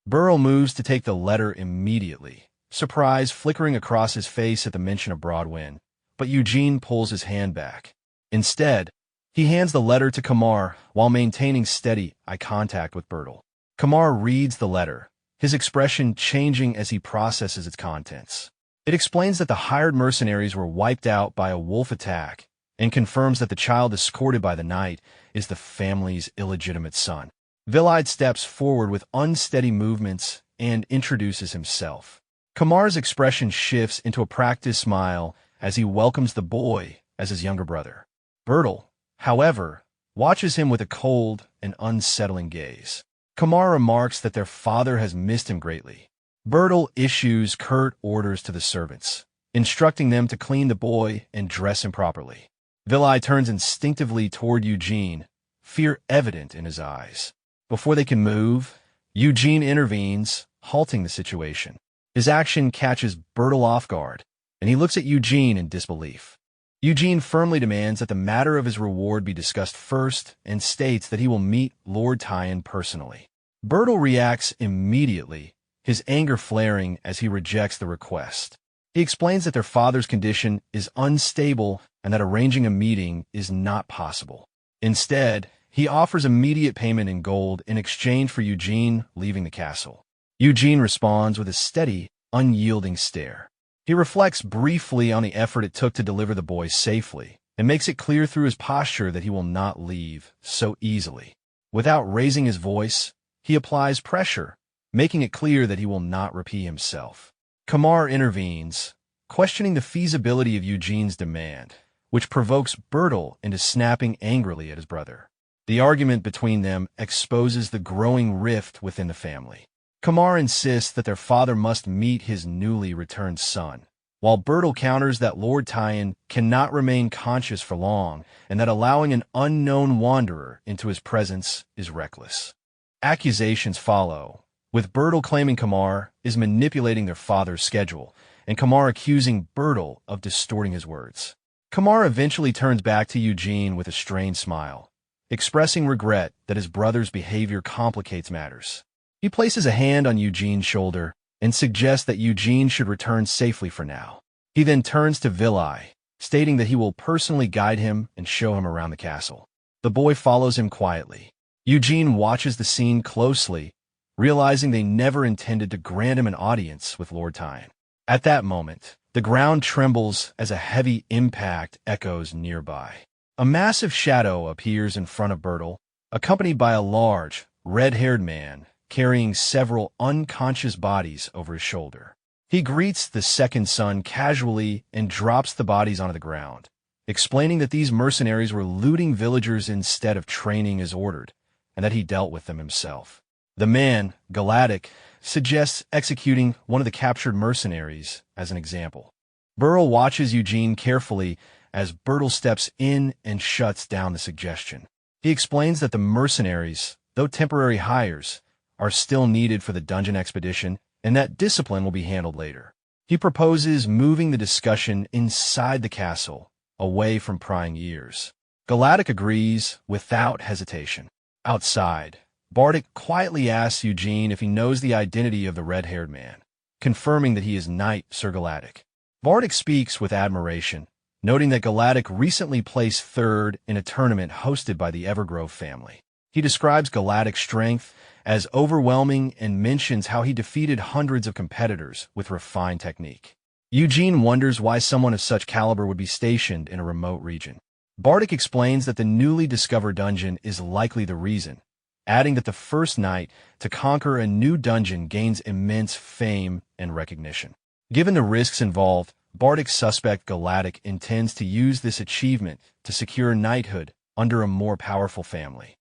Bertel moves to take the letter immediately, surprise flickering across his face at the mention of Broadwind, but Eugene pulls his hand back. Instead, he hands the letter to Kamar while maintaining steady eye contact with Bertel. Kamar reads the letter, his expression changing as he processes its contents. It explains that the hired mercenaries were wiped out by a wolf attack and confirms that the child escorted by the knight is the family's illegitimate son. Vilide steps forward with unsteady movements and introduces himself. Kamar's expression shifts into a practiced smile as he welcomes the boy as his younger brother. Bertel, however, watches him with a cold and unsettling gaze. Kamar remarks that their father has missed him greatly. Bertel issues curt orders to the servants, instructing them to clean the boy and dress him properly. Vilide turns instinctively toward Eugene, fear evident in his eyes. Before they can move, Eugene intervenes, halting the situation. His action catches Bertel off guard, and he looks at Eugene in disbelief. Eugene firmly demands that the matter of his reward be discussed first and states that he will meet Lord Tyan personally. Bertel reacts immediately, his anger flaring as he rejects the request. He explains that their father's condition is unstable and that arranging a meeting is not possible. Instead, he offers immediate payment in gold in exchange for Eugene leaving the castle. Eugene responds with a steady, unyielding stare. He reflects briefly on the effort it took to deliver the boy safely and makes it clear through his posture that he will not leave so easily. Without raising his voice, he applies pressure, making it clear that he will not repeat himself. Kamar intervenes, questioning the feasibility of Eugene's demand, which provokes Bertel into snapping angrily at his brother. The argument between them exposes the growing rift within the family. Kamar insists that their father must meet his newly returned son, while Bertel counters that Lord Tyan cannot remain conscious for long and that allowing an unknown wanderer into his presence is reckless. Accusations follow, with Bertel claiming Kamar is manipulating their father's schedule, and Kamar accusing Bertel of distorting his words. Kamar eventually turns back to Eugene with a strained smile, expressing regret that his brother's behavior complicates matters. He places a hand on Eugene's shoulder and suggests that Eugene should return safely for now. He then turns to Vilide, stating that he will personally guide him and show him around the castle. The boy follows him quietly. Eugene watches the scene closely, realizing they never intended to grant him an audience with Lord Tyan. At that moment, the ground trembles as a heavy impact echoes nearby. A massive shadow appears in front of Bertel, accompanied by a large, red-haired man carrying several unconscious bodies over his shoulder. He greets the second son casually and drops the bodies onto the ground, explaining that these mercenaries were looting villagers instead of training as ordered, and that he dealt with them himself. The man, Galactic, suggests executing one of the captured mercenaries as an example. Bertel watches Eugene carefully as Bertel steps in and shuts down the suggestion. He explains that the mercenaries, though temporary hires, are still needed for the dungeon expedition and that discipline will be handled later. He proposes moving the discussion inside the castle, away from prying ears. Galactic agrees without hesitation. Outside, Bardic quietly asks Eugene if he knows the identity of the red-haired man, confirming that he is Knight Sir Galactic. Bardic speaks with admiration, noting that Galactic recently placed third in a tournament hosted by the Evergrove family. He describes Galactic's strength as overwhelming and mentions how he defeated hundreds of competitors with refined technique. Eugene wonders why someone of such caliber would be stationed in a remote region. Bardic explains that the newly discovered dungeon is likely the reason, adding that the first knight to conquer a new dungeon gains immense fame and recognition. Given the risks involved, Bardic's suspect Galactic intends to use this achievement to secure knighthood under a more powerful family.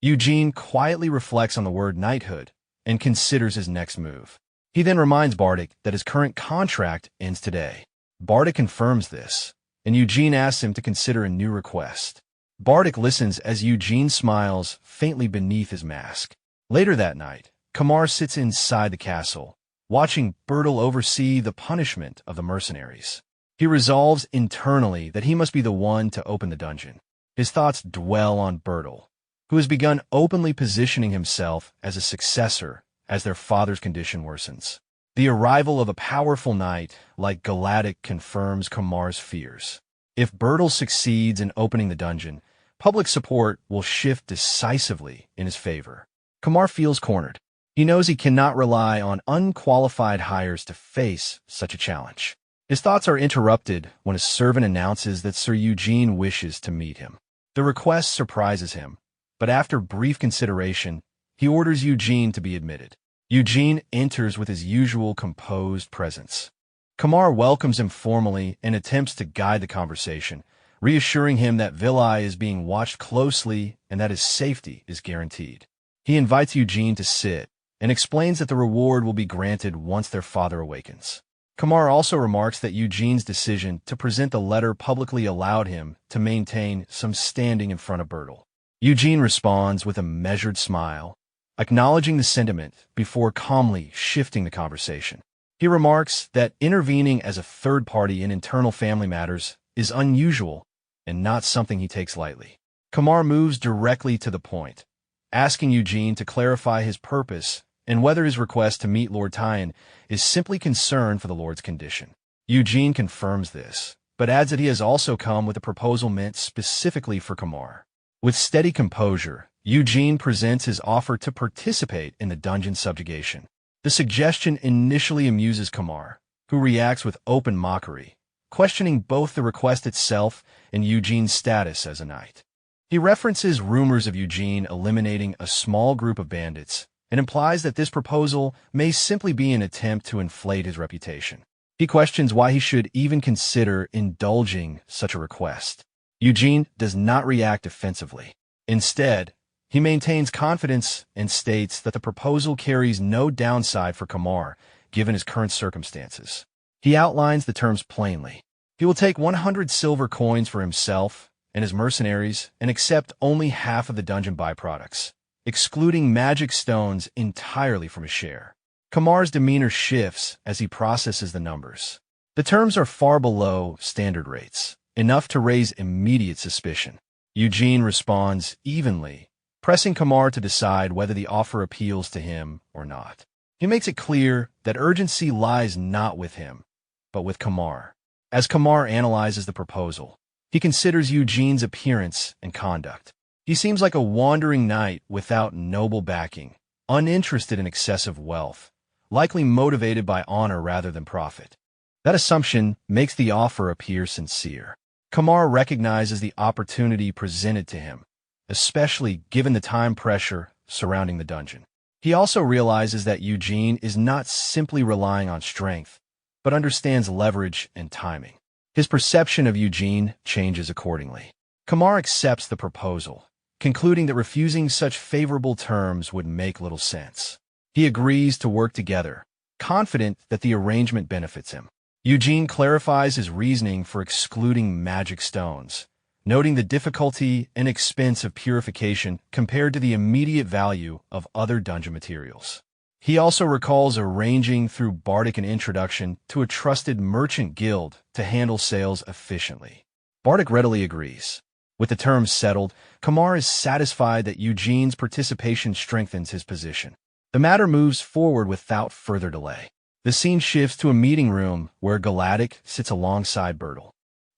Eugene quietly reflects on the word knighthood and considers his next move. He then reminds Bardic that his current contract ends today. Bardic confirms this, and Eugene asks him to consider a new request. Bardic listens as Eugene smiles faintly beneath his mask. Later that night, Kamar sits inside the castle, watching Bertil oversee the punishment of the mercenaries. He resolves internally that he must be the one to open the dungeon. His thoughts dwell on Bertil, who has begun openly positioning himself as a successor as their father's condition worsens. The arrival of a powerful knight like Galactic confirms Kamar's fears. If Bertil succeeds in opening the dungeon, public support will shift decisively in his favor. Kamar feels cornered. He knows he cannot rely on unqualified hires to face such a challenge. His thoughts are interrupted when a servant announces that Sir Eugene wishes to meet him. The request surprises him, but after brief consideration, he orders Eugene to be admitted. Eugene enters with his usual composed presence. Kamar welcomes him formally and attempts to guide the conversation, reassuring him that Vilai is being watched closely and that his safety is guaranteed. He invites Eugene to sit and explains that the reward will be granted once their father awakens. Kamar also remarks that Eugene's decision to present the letter publicly allowed him to maintain some standing in front of Bertil. Eugene responds with a measured smile, acknowledging the sentiment before calmly shifting the conversation. He remarks that intervening as a third party in internal family matters is unusual and not something he takes lightly. Kamar moves directly to the point, asking Eugene to clarify his purpose and whether his request to meet Lord Tyan is simply concern for the Lord's condition. Eugene confirms this, but adds that he has also come with a proposal meant specifically for Kamar. With steady composure, Eugene presents his offer to participate in the dungeon subjugation. The suggestion initially amuses Kamar, who reacts with open mockery, questioning both the request itself and Eugene's status as a knight. He references rumors of Eugene eliminating a small group of bandits and implies that this proposal may simply be an attempt to inflate his reputation. He questions why he should even consider indulging such a request. Eugene does not react offensively. Instead, he maintains confidence and states that the proposal carries no downside for Kamar, given his current circumstances. He outlines the terms plainly. He will take 100 silver coins for himself and his mercenaries and accept only half of the dungeon byproducts, excluding magic stones entirely from his share. Kamar's demeanor shifts as he processes the numbers. The terms are far below standard rates, enough to raise immediate suspicion. Eugene responds evenly, pressing Kamar to decide whether the offer appeals to him or not. He makes it clear that urgency lies not with him, but with Kamar. As Kamar analyzes the proposal, he considers Eugene's appearance and conduct. He seems like a wandering knight without noble backing, uninterested in excessive wealth, likely motivated by honor rather than profit. That assumption makes the offer appear sincere. Kamar recognizes the opportunity presented to him, especially given the time pressure surrounding the dungeon. He also realizes that Eugene is not simply relying on strength, but understands leverage and timing. His perception of Eugene changes accordingly. Kamar accepts the proposal, concluding that refusing such favorable terms would make little sense. He agrees to work together, confident that the arrangement benefits him. Eugene clarifies his reasoning for excluding magic stones, noting the difficulty and expense of purification compared to the immediate value of other dungeon materials. He also recalls arranging through Bardic an introduction to a trusted merchant guild to handle sales efficiently. Bardic readily agrees. With the terms settled, Kamar is satisfied that Eugene's participation strengthens his position. The matter moves forward without further delay. The scene shifts to a meeting room where Galactic sits alongside Bertil.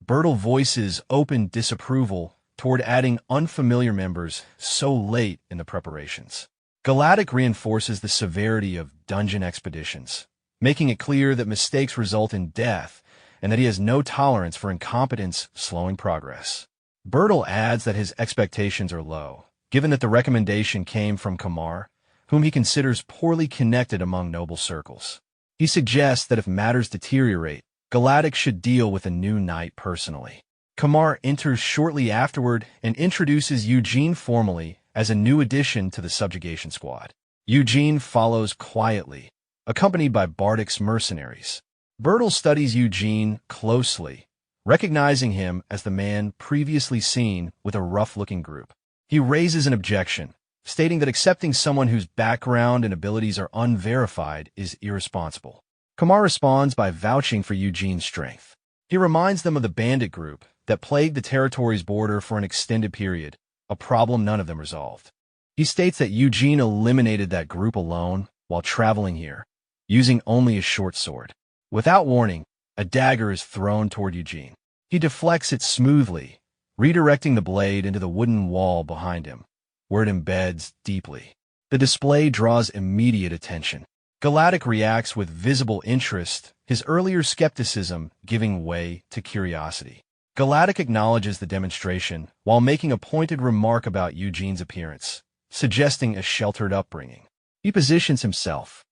Bertil voices open disapproval toward adding unfamiliar members so late in the preparations. Galactic reinforces the severity of dungeon expeditions, making it clear that mistakes result in death and that he has no tolerance for incompetence slowing progress. Bertel adds that his expectations are low, given that the recommendation came from Kamar, whom he considers poorly connected among noble circles. He suggests that if matters deteriorate, Galactic should deal with a new knight personally. Kamar enters shortly afterward and introduces Eugene formally as a new addition to the subjugation squad. Eugene follows quietly, accompanied by Bardic's mercenaries. Bertel studies Eugene closely, recognizing him as the man previously seen with a rough-looking group. He raises an objection, stating that accepting someone whose background and abilities are unverified is irresponsible. Kamar responds by vouching for Eugene's strength. He reminds them of the bandit group that plagued the territory's border for an extended period, a problem none of them resolved. He states that Eugene eliminated that group alone while traveling here, using only a short sword. Without warning, a dagger is thrown toward Eugene. He deflects it smoothly, redirecting the blade into the wooden wall behind him, where it embeds deeply. The display draws immediate attention. Galactic reacts with visible interest, his earlier skepticism giving way to curiosity. Galactic acknowledges the demonstration while making a pointed remark about Eugene's appearance, suggesting a sheltered upbringing. He positions himself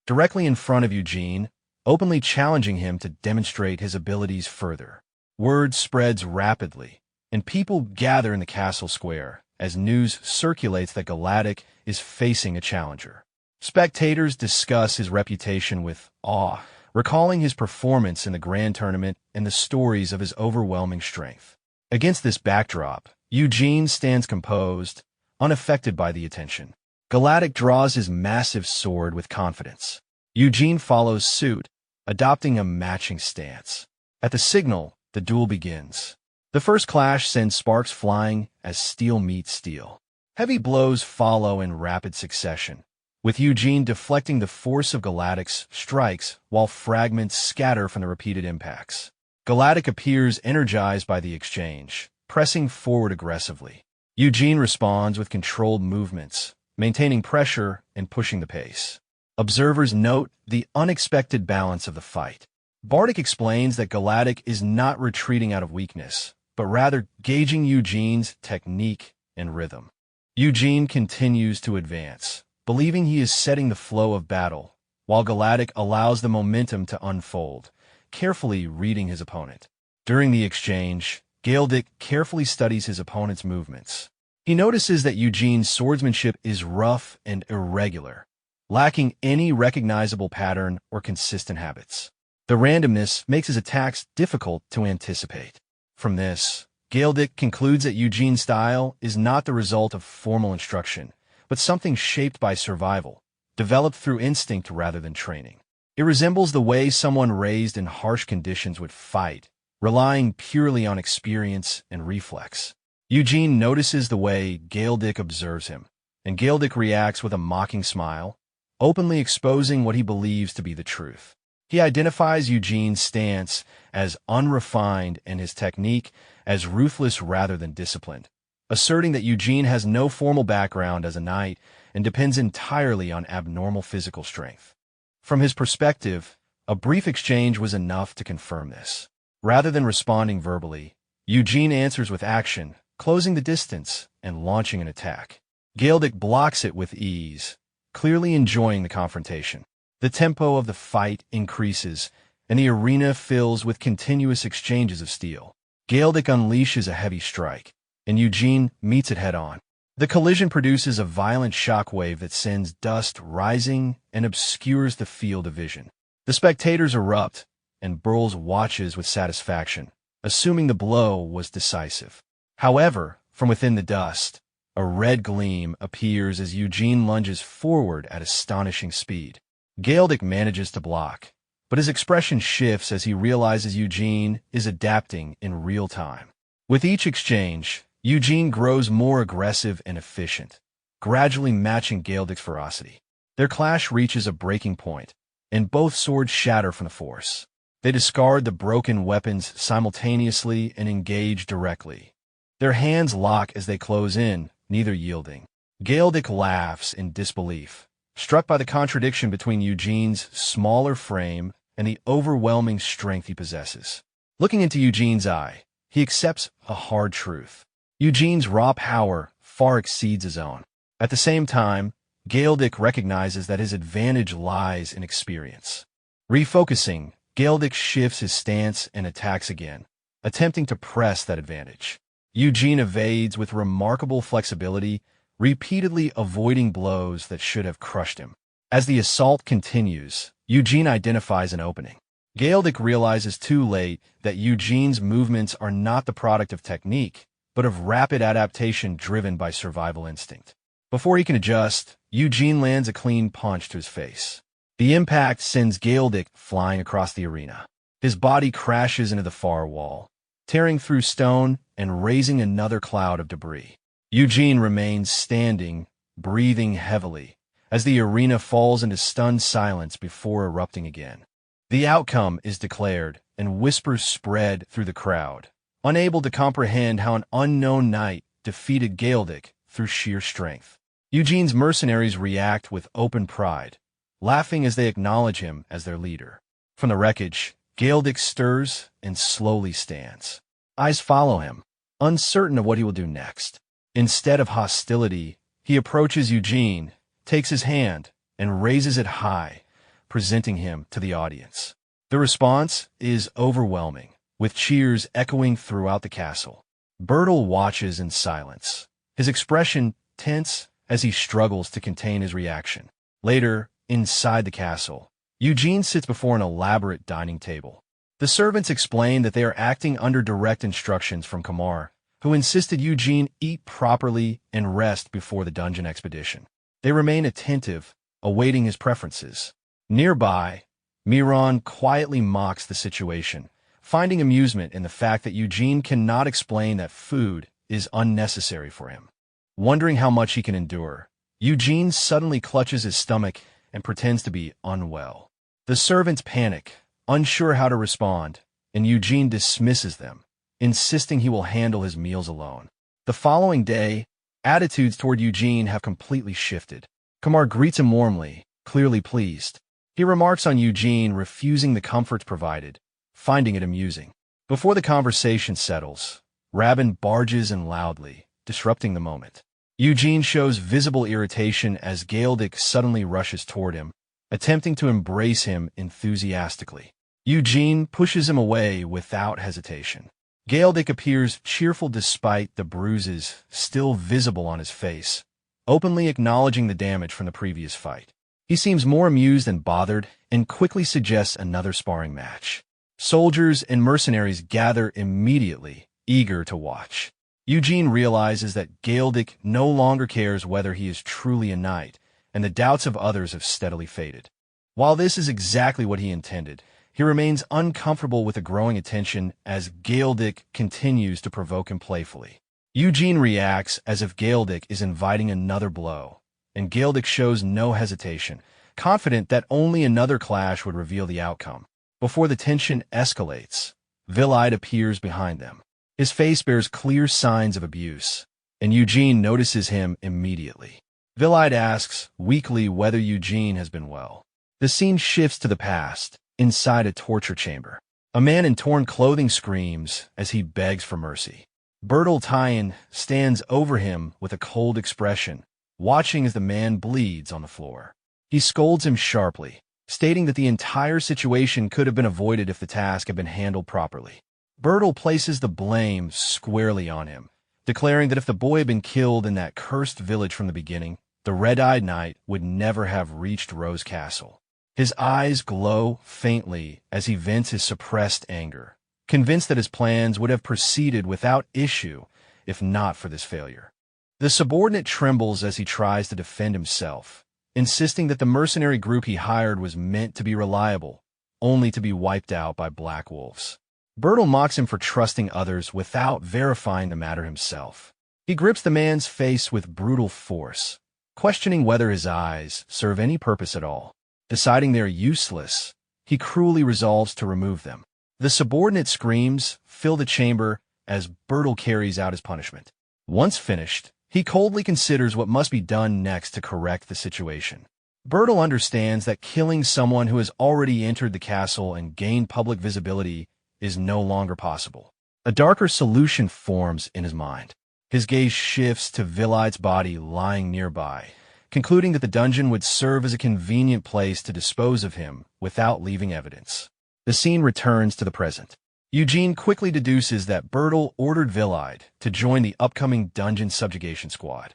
directly in front of Eugene, openly challenging him to demonstrate his abilities further. Word spreads rapidly, and people gather in the castle square as news circulates that Galactic is facing a challenger. Spectators discuss his reputation with awe, recalling his performance in the grand tournament and the stories of his overwhelming strength. Against this backdrop, Eugene stands composed, unaffected by the attention. Galactic draws his massive sword with confidence. Eugene follows suit, adopting a matching stance. At the signal, the duel begins. The first clash sends sparks flying as steel meets steel. Heavy blows follow in rapid succession, with Eugene deflecting the force of Galactic's strikes while fragments scatter from the repeated impacts. Galactic appears energized by the exchange, pressing forward aggressively. Eugene responds with controlled movements, maintaining pressure and pushing the pace. Observers note the unexpected balance of the fight. Bardic explains that Galactic is not retreating out of weakness, but rather gauging Eugene's technique and rhythm. Eugene continues to advance, believing he is setting the flow of battle, while Galactic allows the momentum to unfold, carefully reading his opponent. During the exchange, Galactic carefully studies his opponent's movements. He notices that Eugene's swordsmanship is rough and irregular, lacking any recognizable pattern or consistent habits. The randomness makes his attacks difficult to anticipate. From this, Galactic concludes that Eugene's style is not the result of formal instruction, but something shaped by survival, developed through instinct rather than training. It resembles the way someone raised in harsh conditions would fight, relying purely on experience and reflex. Eugene notices the way Galactic observes him, and Galactic reacts with a mocking smile, openly exposing what he believes to be the truth. He identifies Eugene's stance as unrefined and his technique as ruthless rather than disciplined, asserting that Eugene has no formal background as a knight and depends entirely on abnormal physical strength. From his perspective, a brief exchange was enough to confirm this. Rather than responding verbally, Eugene answers with action, closing the distance and launching an attack. Galactic blocks it with ease, clearly enjoying the confrontation. The tempo of the fight increases, and the arena fills with continuous exchanges of steel. Galactic unleashes a heavy strike, and Eugene meets it head-on. The collision produces a violent shockwave that sends dust rising and obscures the field of vision. The spectators erupt, and Burles watches with satisfaction, assuming the blow was decisive. However, from within the dust, a red gleam appears as Eugene lunges forward at astonishing speed. Galactic manages to block, but his expression shifts as he realizes Eugene is adapting in real time. With each exchange, Eugene grows more aggressive and efficient, gradually matching Galactic's ferocity. Their clash reaches a breaking point, and both swords shatter from the force. They discard the broken weapons simultaneously and engage directly. Their hands lock as they close in, neither yielding. Galedic laughs in disbelief, struck by the contradiction between Eugene's smaller frame and the overwhelming strength he possesses. Looking into Eugene's eye, he accepts a hard truth. Eugene's raw power far exceeds his own. At the same time, Galedic recognizes that his advantage lies in experience. Refocusing, Galedic shifts his stance and attacks again, attempting to press that advantage. Eugene evades with remarkable flexibility, repeatedly avoiding blows that should have crushed him. As the assault continues, Eugene identifies an opening. Galedic realizes too late that Eugene's movements are not the product of technique, but of rapid adaptation driven by survival instinct. Before he can adjust, Eugene lands a clean punch to his face. The impact sends Galedic flying across the arena. His body crashes into the far wall, tearing through stone and raising another cloud of debris. Eugene remains standing, breathing heavily, as the arena falls into stunned silence before erupting again. The outcome is declared, and whispers spread through the crowd, unable to comprehend how an unknown knight defeated Galedic through sheer strength. Eugene's mercenaries react with open pride, laughing as they acknowledge him as their leader. From the wreckage, Galedic stirs and slowly stands. Eyes follow him, uncertain of what he will do next. Instead of hostility, he approaches Eugene, takes his hand, and raises it high, presenting him to the audience. The response is overwhelming, with cheers echoing throughout the castle. Bertel watches in silence, his expression tense as he struggles to contain his reaction. Later, inside the castle, Eugene sits before an elaborate dining table. The servants explain that they are acting under direct instructions from Kamar, who insisted Eugene eat properly and rest before the dungeon expedition. They remain attentive, awaiting his preferences. Nearby, Miron quietly mocks the situation, finding amusement in the fact that Eugene cannot explain that food is unnecessary for him. Wondering how much he can endure, Eugene suddenly clutches his stomach and pretends to be unwell. The servants panic, unsure how to respond, and Eugene dismisses them, insisting he will handle his meals alone. The following day, attitudes toward Eugene have completely shifted. Kamar greets him warmly, clearly pleased. He remarks on Eugene refusing the comforts provided, finding it amusing. Before the conversation settles, Rabin barges in loudly, disrupting the moment. Eugene shows visible irritation as Galedic suddenly rushes toward him, attempting to embrace him enthusiastically. Eugene pushes him away without hesitation. Galedic appears cheerful despite the bruises still visible on his face, openly acknowledging the damage from the previous fight. He seems more amused than bothered and quickly suggests another sparring match. Soldiers and mercenaries gather immediately, eager to watch. Eugene realizes that Galedic no longer cares whether he is truly a knight, and the doubts of others have steadily faded. While this is exactly what he intended, he remains uncomfortable with the growing attention as Galedic continues to provoke him playfully. Eugene reacts as if Galedic is inviting another blow, and Galedic shows no hesitation, confident that only another clash would reveal the outcome. Before the tension escalates, Vilide appears behind them. His face bears clear signs of abuse, and Eugene notices him immediately. Vilide asks weakly whether Eugene has been well. The scene shifts to the past, inside a torture chamber. A man in torn clothing screams as he begs for mercy. Bertel Tyen stands over him with a cold expression, watching as the man bleeds on the floor. He scolds him sharply, stating that the entire situation could have been avoided if the task had been handled properly. Bertel places the blame squarely on him, declaring that if the boy had been killed in that cursed village from the beginning, the red-eyed knight would never have reached Rose Castle. His eyes glow faintly as he vents his suppressed anger, convinced that his plans would have proceeded without issue if not for this failure. The subordinate trembles as he tries to defend himself, insisting that the mercenary group he hired was meant to be reliable, only to be wiped out by black wolves. Bertel mocks him for trusting others without verifying the matter himself. He grips the man's face with brutal force, questioning whether his eyes serve any purpose at all. Deciding they're useless, he cruelly resolves to remove them. The subordinate screams fill the chamber as Bertel carries out his punishment. Once finished, He coldly considers what must be done next to correct the situation. Bertel understands that killing someone who has already entered the castle and gained public visibility is no longer possible. A darker solution forms in his mind. His gaze shifts to Villaid's body lying nearby, concluding that the dungeon would serve as a convenient place to dispose of him without leaving evidence. The scene returns to the present. Eugene quickly deduces that Bertel ordered Villaid to join the upcoming dungeon subjugation squad.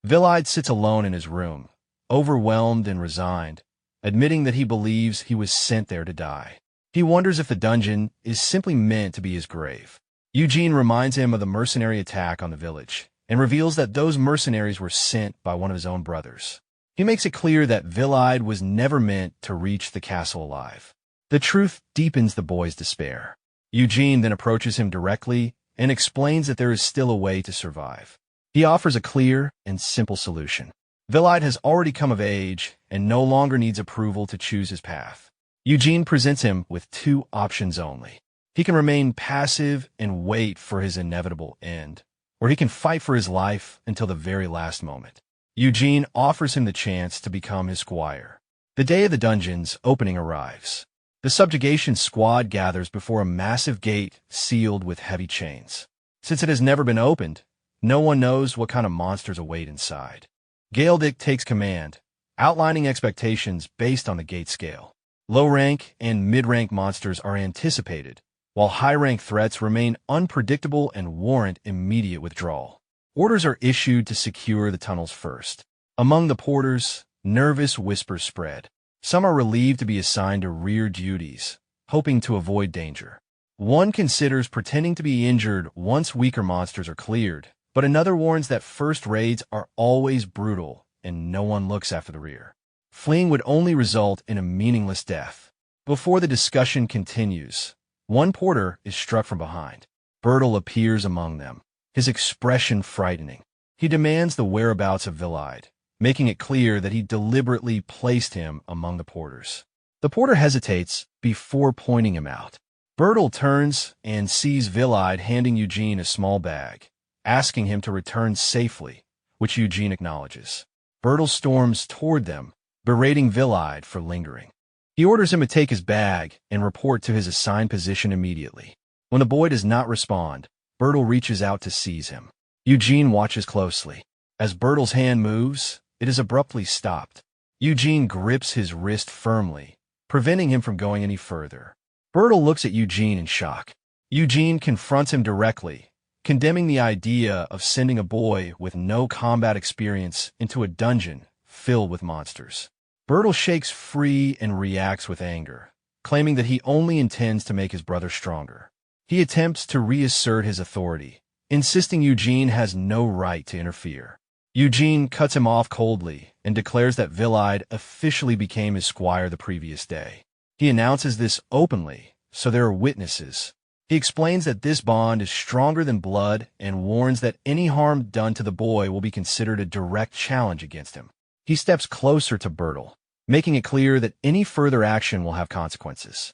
Villaid sits alone in his room, overwhelmed and resigned, admitting that he believes he was sent there to die. He wonders if the dungeon is simply meant to be his grave. Eugene reminds him of the mercenary attack on the village and reveals that those mercenaries were sent by one of his own brothers. He makes it clear that Villaid was never meant to reach the castle alive. The truth deepens the boy's despair. Eugene then approaches him directly and explains that there is still a way to survive. He offers a clear and simple solution. Villaid has already come of age and no longer needs approval to choose his path. Eugene presents him with two options only. He can remain passive and wait for his inevitable end, or he can fight for his life until the very last moment. Eugene offers him the chance to become his squire. The day of the dungeon's opening arrives. The subjugation squad gathers before a massive gate sealed with heavy chains. Since it has never been opened, no one knows what kind of monsters await inside. Galedic takes command, outlining expectations based on the gate scale. Low-rank and mid-rank monsters are anticipated, while high-rank threats remain unpredictable and warrant immediate withdrawal. Orders are issued to secure the tunnels first. Among the porters, nervous whispers spread. Some are relieved to be assigned to rear duties, hoping to avoid danger. One considers pretending to be injured once weaker monsters are cleared, but another warns that first raids are always brutal and no one looks after the rear. Fleeing would only result in a meaningless death. Before the discussion continues, one porter is struck from behind. Bertel appears among them, his expression frightening. He demands the whereabouts of Villaid, making it clear that he deliberately placed him among the porters. The porter hesitates before pointing him out. Bertel turns and sees Villaid handing Eugene a small bag, asking him to return safely, which Eugene acknowledges. Bertel storms toward them, berating Villaid for lingering. He orders him to take his bag and report to his assigned position immediately. When the boy does not respond, Bertel reaches out to seize him. Eugene watches closely. As Bertel's hand moves, it is abruptly stopped. Eugene grips his wrist firmly, preventing him from going any further. Bertel looks at Eugene in shock. Eugene confronts him directly, condemning the idea of sending a boy with no combat experience into a dungeon filled with monsters. Bertel shakes free and reacts with anger, claiming that he only intends to make his brother stronger. He attempts to reassert his authority, insisting Eugene has no right to interfere. Eugene cuts him off coldly and declares that Villaid officially became his squire the previous day. He announces this openly, so there are witnesses. He explains that this bond is stronger than blood and warns that any harm done to the boy will be considered a direct challenge against him. He steps closer to Bertel, making it clear that any further action will have consequences.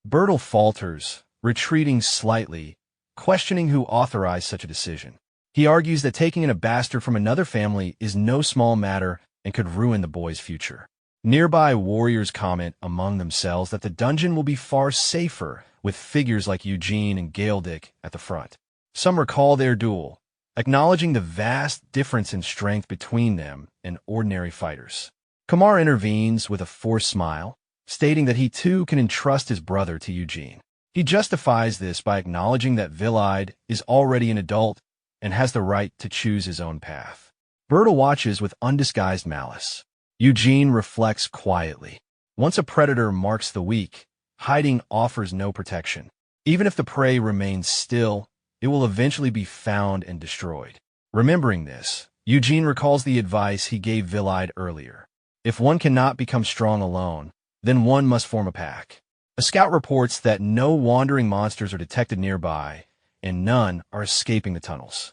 Bertel falters, retreating slightly, questioning who authorized such a decision. He argues that taking in a bastard from another family is no small matter and could ruin the boy's future. Nearby warriors comment among themselves that the dungeon will be far safer with figures like Eugene and Galedic at the front. Some recall their duel, acknowledging the vast difference in strength between them and ordinary fighters. Kamar intervenes with a forced smile, stating that he too can entrust his brother to Eugene. He justifies this by acknowledging that Villaid is already an adult and has the right to choose his own path. Bertel watches with undisguised malice. Eugene reflects quietly. Once a predator marks the weak, hiding offers no protection. Even if the prey remains still, it will eventually be found and destroyed. Remembering this, Eugene recalls the advice he gave Villaid earlier. If one cannot become strong alone, then one must form a pack. A scout reports that no wandering monsters are detected nearby, and none are escaping the tunnels.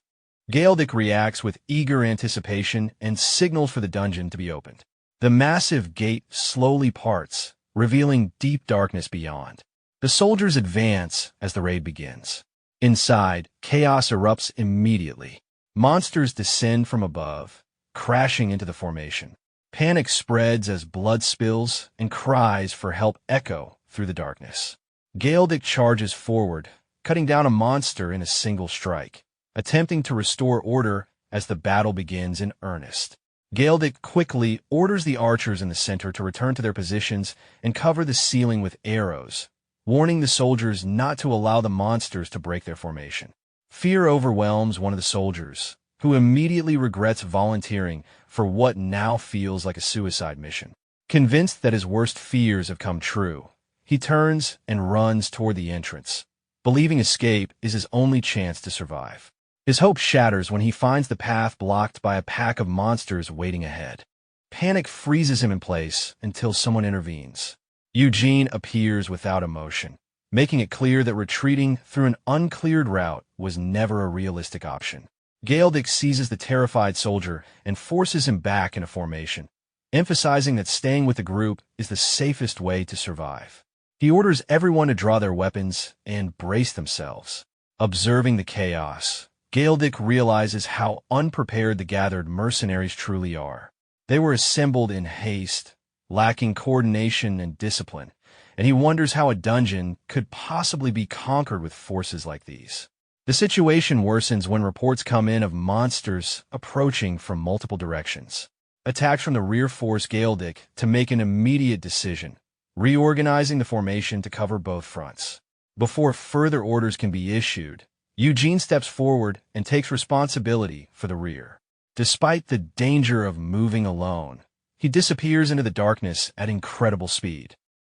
Galedic reacts with eager anticipation and signals for the dungeon to be opened. The massive gate slowly parts, revealing deep darkness beyond. The soldiers advance as the raid begins. Inside, chaos erupts immediately. Monsters descend from above, crashing into the formation. Panic spreads as blood spills and cries for help echo through the darkness. Galedic charges forward, cutting down a monster in a single strike, attempting to restore order as the battle begins in earnest. Galedic quickly orders the archers in the center to return to their positions and cover the ceiling with arrows, warning the soldiers not to allow the monsters to break their formation. Fear overwhelms one of the soldiers, who immediately regrets volunteering for what now feels like a suicide mission. Convinced that his worst fears have come true, he turns and runs toward the entrance, believing escape is his only chance to survive. His hope shatters when he finds the path blocked by a pack of monsters waiting ahead. Panic freezes him in place until someone intervenes. Eugene appears without emotion, making it clear that retreating through an uncleared route was never a realistic option. Galedic seizes the terrified soldier and forces him back into formation, emphasizing that staying with the group is the safest way to survive. He orders everyone to draw their weapons and brace themselves. Observing the chaos, Galedic realizes how unprepared the gathered mercenaries truly are. They were assembled in haste, lacking coordination and discipline, and he wonders how a dungeon could possibly be conquered with forces like these. The situation worsens when reports come in of monsters approaching from multiple directions. Attacks from the rear force Galedic to make an immediate decision, reorganizing the formation to cover both fronts. Before further orders can be issued, Eugene steps forward and takes responsibility for the rear. Despite the danger of moving alone, he disappears into the darkness at incredible speed.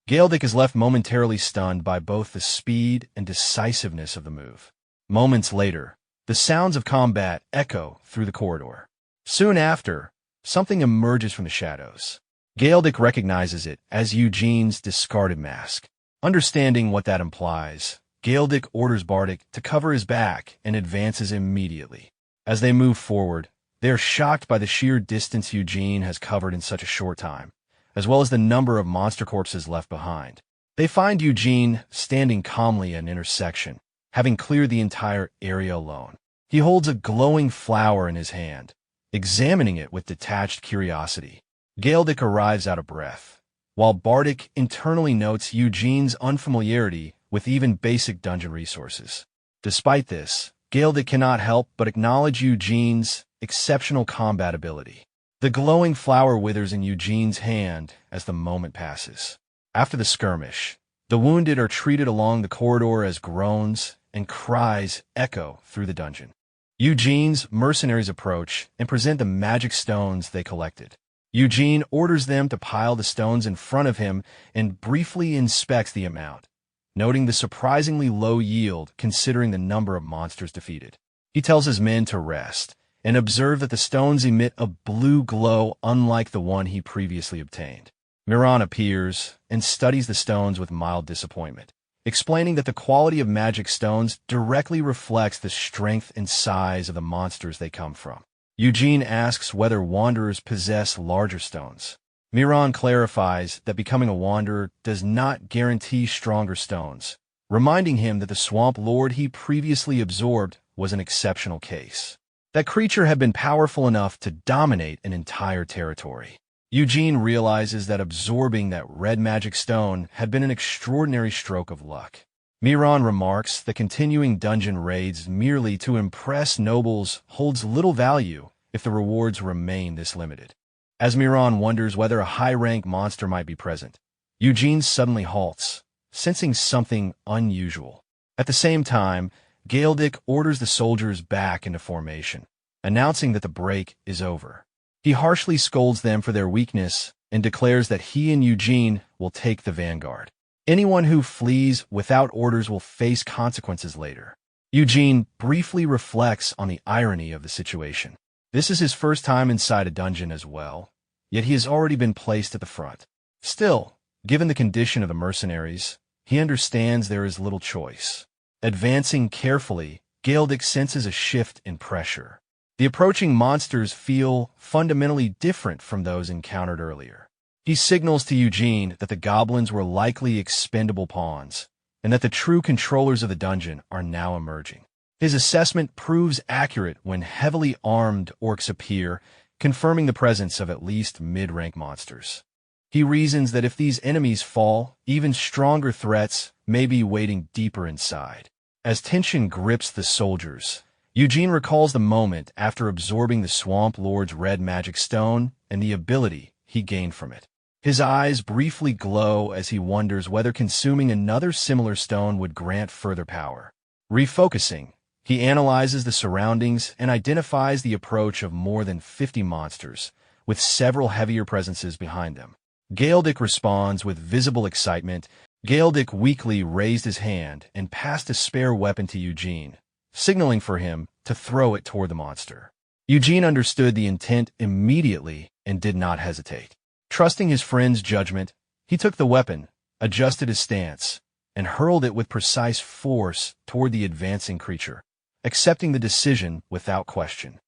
Galedic is left momentarily stunned by both the speed and decisiveness of the move. Moments later, the sounds of combat echo through the corridor. Soon after, something emerges from the shadows. Galedic recognizes it as Eugene's discarded mask. Understanding what that implies, Galedic orders Bardic to cover his back and advances immediately. As they move forward, they are shocked by the sheer distance Eugene has covered in such a short time, as well as the number of monster corpses left behind. They find Eugene standing calmly at an intersection, having cleared the entire area alone. He holds a glowing flower in his hand, examining it with detached curiosity. Galedic arrives out of breath, while Bardic internally notes Eugene's unfamiliarity with even basic dungeon resources. Despite this, Galedic cannot help but acknowledge Eugene's exceptional combat ability. The glowing flower withers in Eugene's hand as the moment passes. After the skirmish, the wounded are treated along the corridor as groans and cries echo through the dungeon. Eugene's mercenaries approach and present the magic stones they collected. Eugene orders them to pile the stones in front of him and briefly inspects the amount, noting the surprisingly low yield considering the number of monsters defeated. He tells his men to rest and observe that the stones emit a blue glow unlike the one he previously obtained. Miran appears and studies the stones with mild disappointment, explaining that the quality of magic stones directly reflects the strength and size of the monsters they come from. Eugene asks whether wanderers possess larger stones. Miran clarifies that becoming a wanderer does not guarantee stronger stones, reminding him that the swamp lord he previously absorbed was an exceptional case. That creature had been powerful enough to dominate an entire territory. Eugene realizes that absorbing that red magic stone had been an extraordinary stroke of luck. Miran remarks that continuing dungeon raids merely to impress nobles holds little value if the rewards remain this limited. As Miran wonders whether a high-rank monster might be present, Eugene suddenly halts, sensing something unusual. At the same time, Galedic orders the soldiers back into formation, announcing that the break is over. He harshly scolds them for their weakness and declares that he and Eugene will take the vanguard. Anyone who flees without orders will face consequences later. Eugene briefly reflects on the irony of the situation. This is his first time inside a dungeon as well, yet he has already been placed at the front. Still, given the condition of the mercenaries, he understands there is little choice. Advancing carefully, Galedic senses a shift in pressure. The approaching monsters feel fundamentally different from those encountered earlier. He signals to Eugene that the goblins were likely expendable pawns, and that the true controllers of the dungeon are now emerging. His assessment proves accurate when heavily armed orcs appear, confirming the presence of at least mid-rank monsters. He reasons that if these enemies fall, even stronger threats may be waiting deeper inside. As tension grips the soldiers, Eugene recalls the moment after absorbing the Swamp Lord's red magic stone and the ability he gained from it. His eyes briefly glow as he wonders whether consuming another similar stone would grant further power. Refocusing, he analyzes the surroundings and identifies the approach of more than 50 monsters, with several heavier presences behind them. Galedic responds with visible excitement. Galedic weakly raised his hand and passed a spare weapon to Eugene, signaling for him to throw it toward the monster. Eugene understood the intent immediately and did not hesitate. Trusting his friend's judgment, he took the weapon, adjusted his stance, and hurled it with precise force toward the advancing creature, accepting the decision without question,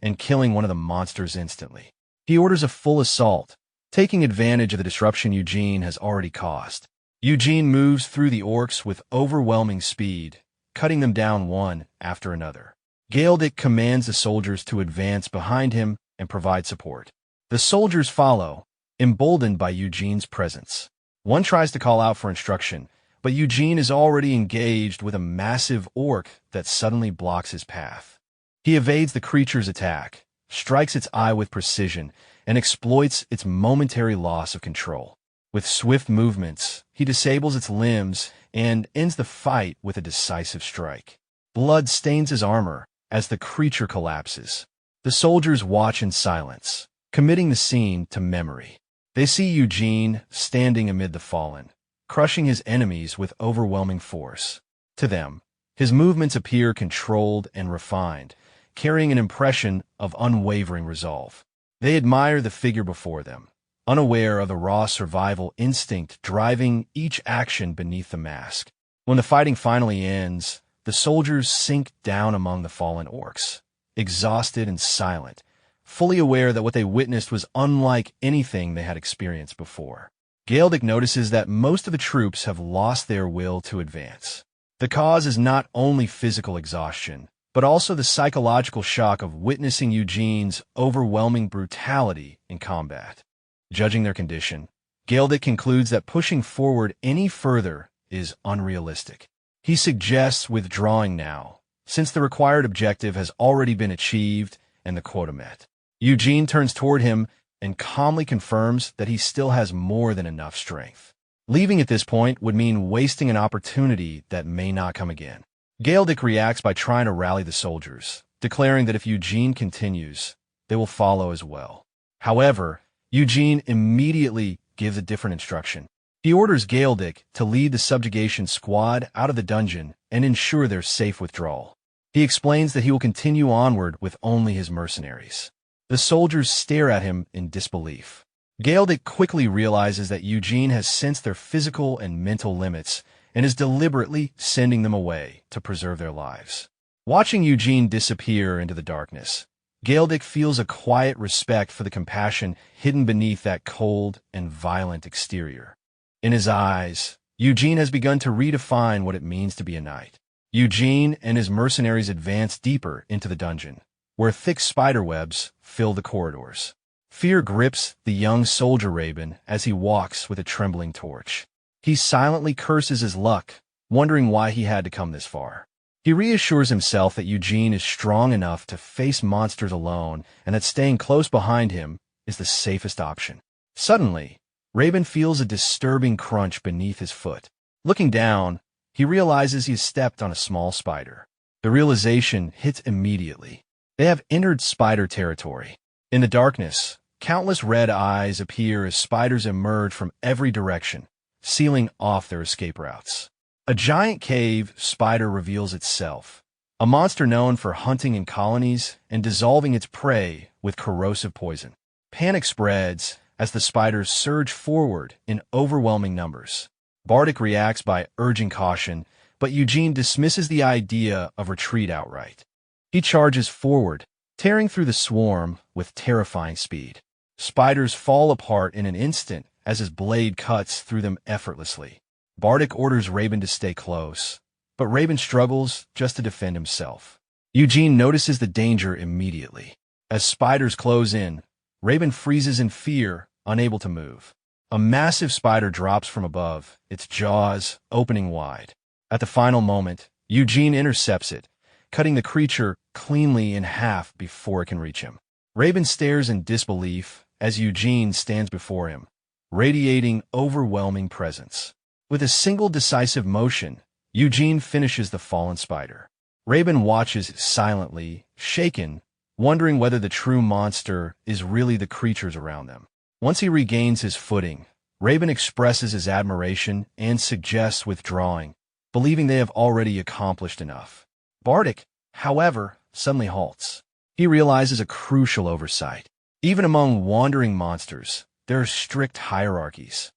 and killing one of the monsters instantly. He orders a full assault, taking advantage of the disruption Eugene has already caused. Eugene moves through the orcs with overwhelming speed, cutting them down one after another. Galedic commands the soldiers to advance behind him and provide support. The soldiers follow, emboldened by Eugene's presence. One tries to call out for instruction, but Eugene is already engaged with a massive orc that suddenly blocks his path. He evades the creature's attack, strikes its eye with precision, and exploits its momentary loss of control. With swift movements, he disables its limbs and ends the fight with a decisive strike. Blood stains his armor as the creature collapses. The soldiers watch in silence, committing the scene to memory. They see Eugene standing amid the fallen, crushing his enemies with overwhelming force. To them, his movements appear controlled and refined, carrying an impression of unwavering resolve. They admire the figure before them, unaware of the raw survival instinct driving each action beneath the mask. When the fighting finally ends, the soldiers sink down among the fallen orcs, exhausted and silent, fully aware that what they witnessed was unlike anything they had experienced before. Galedic notices that most of the troops have lost their will to advance. The cause is not only physical exhaustion, but also the psychological shock of witnessing Eugene's overwhelming brutality in combat. Judging their condition, Galedic concludes that pushing forward any further is unrealistic. He suggests withdrawing now, since the required objective has already been achieved and the quota met. Eugene turns toward him and calmly confirms that he still has more than enough strength. Leaving at this point would mean wasting an opportunity that may not come again. Galedic reacts by trying to rally the soldiers, declaring that if Eugene continues, they will follow as well. However, Eugene immediately gives a different instruction. He orders Galedic to lead the subjugation squad out of the dungeon and ensure their safe withdrawal. He explains that he will continue onward with only his mercenaries. The soldiers stare at him in disbelief. Galedic quickly realizes that Eugene has sensed their physical and mental limits and is deliberately sending them away to preserve their lives. Watching Eugene disappear into the darkness, Galedic feels a quiet respect for the compassion hidden beneath that cold and violent exterior. In his eyes, Eugene has begun to redefine what it means to be a knight. Eugene and his mercenaries advance deeper into the dungeon, where thick spiderwebs fill the corridors. Fear grips the young soldier Raven as he walks with a trembling torch. He silently curses his luck, wondering why he had to come this far. He reassures himself that Eugene is strong enough to face monsters alone and that staying close behind him is the safest option. Suddenly, Raven feels a disturbing crunch beneath his foot. Looking down, he realizes he has stepped on a small spider. The realization hits immediately. They have entered spider territory. In the darkness, countless red eyes appear as spiders emerge from every direction, sealing off their escape routes. A giant cave spider reveals itself, a monster known for hunting in colonies and dissolving its prey with corrosive poison. Panic spreads as the spiders surge forward in overwhelming numbers. Bardic reacts by urging caution, but Eugene dismisses the idea of retreat outright. He charges forward, tearing through the swarm with terrifying speed. Spiders fall apart in an instant as his blade cuts through them effortlessly. Bardic orders Raven to stay close, but Raven struggles just to defend himself. Eugene notices the danger immediately. As spiders close in, Raven freezes in fear, unable to move. A massive spider drops from above, its jaws opening wide. At the final moment, Eugene intercepts it, cutting the creature cleanly in half before it can reach him. Raven stares in disbelief as Eugene stands before him, radiating overwhelming presence. With a single decisive motion, Eugene finishes the fallen spider. Raven watches silently, shaken, wondering whether the true monster is really the creatures around them. Once he regains his footing, Raven expresses his admiration and suggests withdrawing, believing they have already accomplished enough. Bardic, however, suddenly halts. He realizes a crucial oversight. Even among wandering monsters, there are strict hierarchies.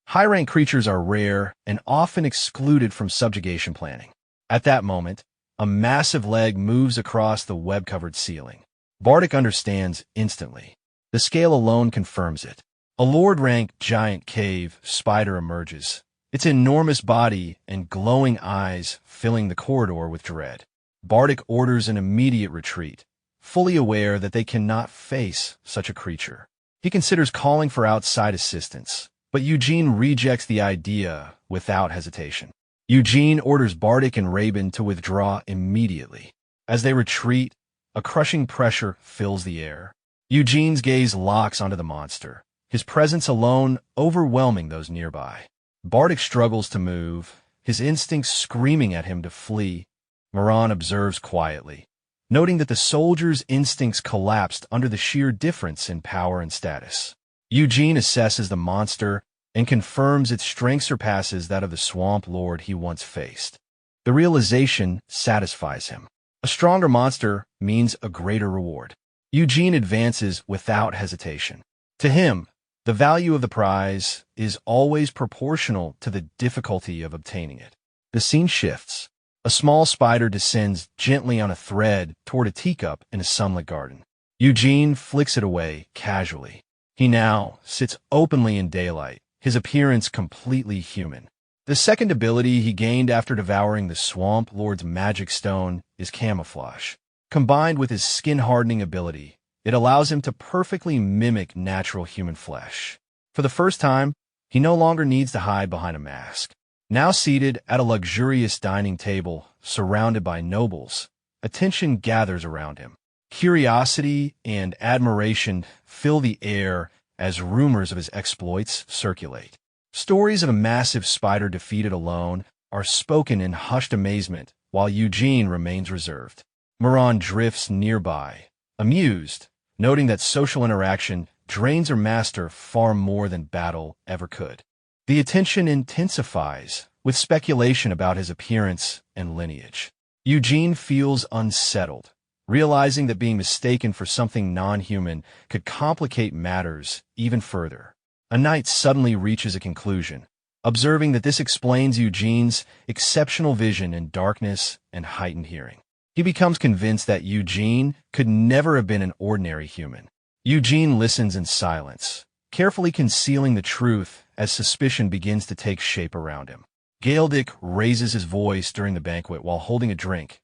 High-rank creatures are rare and often excluded from subjugation planning. At that moment, a massive leg moves across the web-covered ceiling. Bardic understands instantly. The scale alone confirms it. A Lord-rank giant cave spider emerges, its enormous body and glowing eyes filling the corridor with dread. Bardic orders an immediate retreat, fully aware that they cannot face such a creature. He considers calling for outside assistance, but Eugene rejects the idea without hesitation. Eugene orders Bardic and Raven to withdraw immediately. As they retreat, a crushing pressure fills the air. Eugene's gaze locks onto the monster, his presence alone overwhelming those nearby. Bardic struggles to move, his instincts screaming at him to flee. Moran observes quietly, noting that the soldier's instincts collapsed under the sheer difference in power and status. Eugene assesses the monster and confirms its strength surpasses that of the swamp lord he once faced. The realization satisfies him. A stronger monster means a greater reward. Eugene advances without hesitation. To him, the value of the prize is always proportional to the difficulty of obtaining it. The scene shifts. A small spider descends gently on a thread toward a teacup in a sunlit garden. Eugene flicks it away casually. He now sits openly in daylight, his appearance completely human. The second ability he gained after devouring the Swamp Lord's magic stone is camouflage. Combined with his skin-hardening ability, it allows him to perfectly mimic natural human flesh. For the first time, he no longer needs to hide behind a mask. Now seated at a luxurious dining table, surrounded by nobles, attention gathers around him. Curiosity and admiration fill the air as rumors of his exploits circulate. Stories of a massive spider defeated alone are spoken in hushed amazement, while Eugene remains reserved. Moran drifts nearby, amused, noting that social interaction drains her master far more than battle ever could. The attention intensifies, with speculation about his appearance and lineage. Eugene feels unsettled, realizing that being mistaken for something non-human could complicate matters even further. A knight suddenly reaches a conclusion, observing that this explains Eugene's exceptional vision in darkness and heightened hearing. He becomes convinced that Eugene could never have been an ordinary human. Eugene listens in silence, carefully concealing the truth as suspicion begins to take shape around him. Galdic raises his voice during the banquet while holding a drink,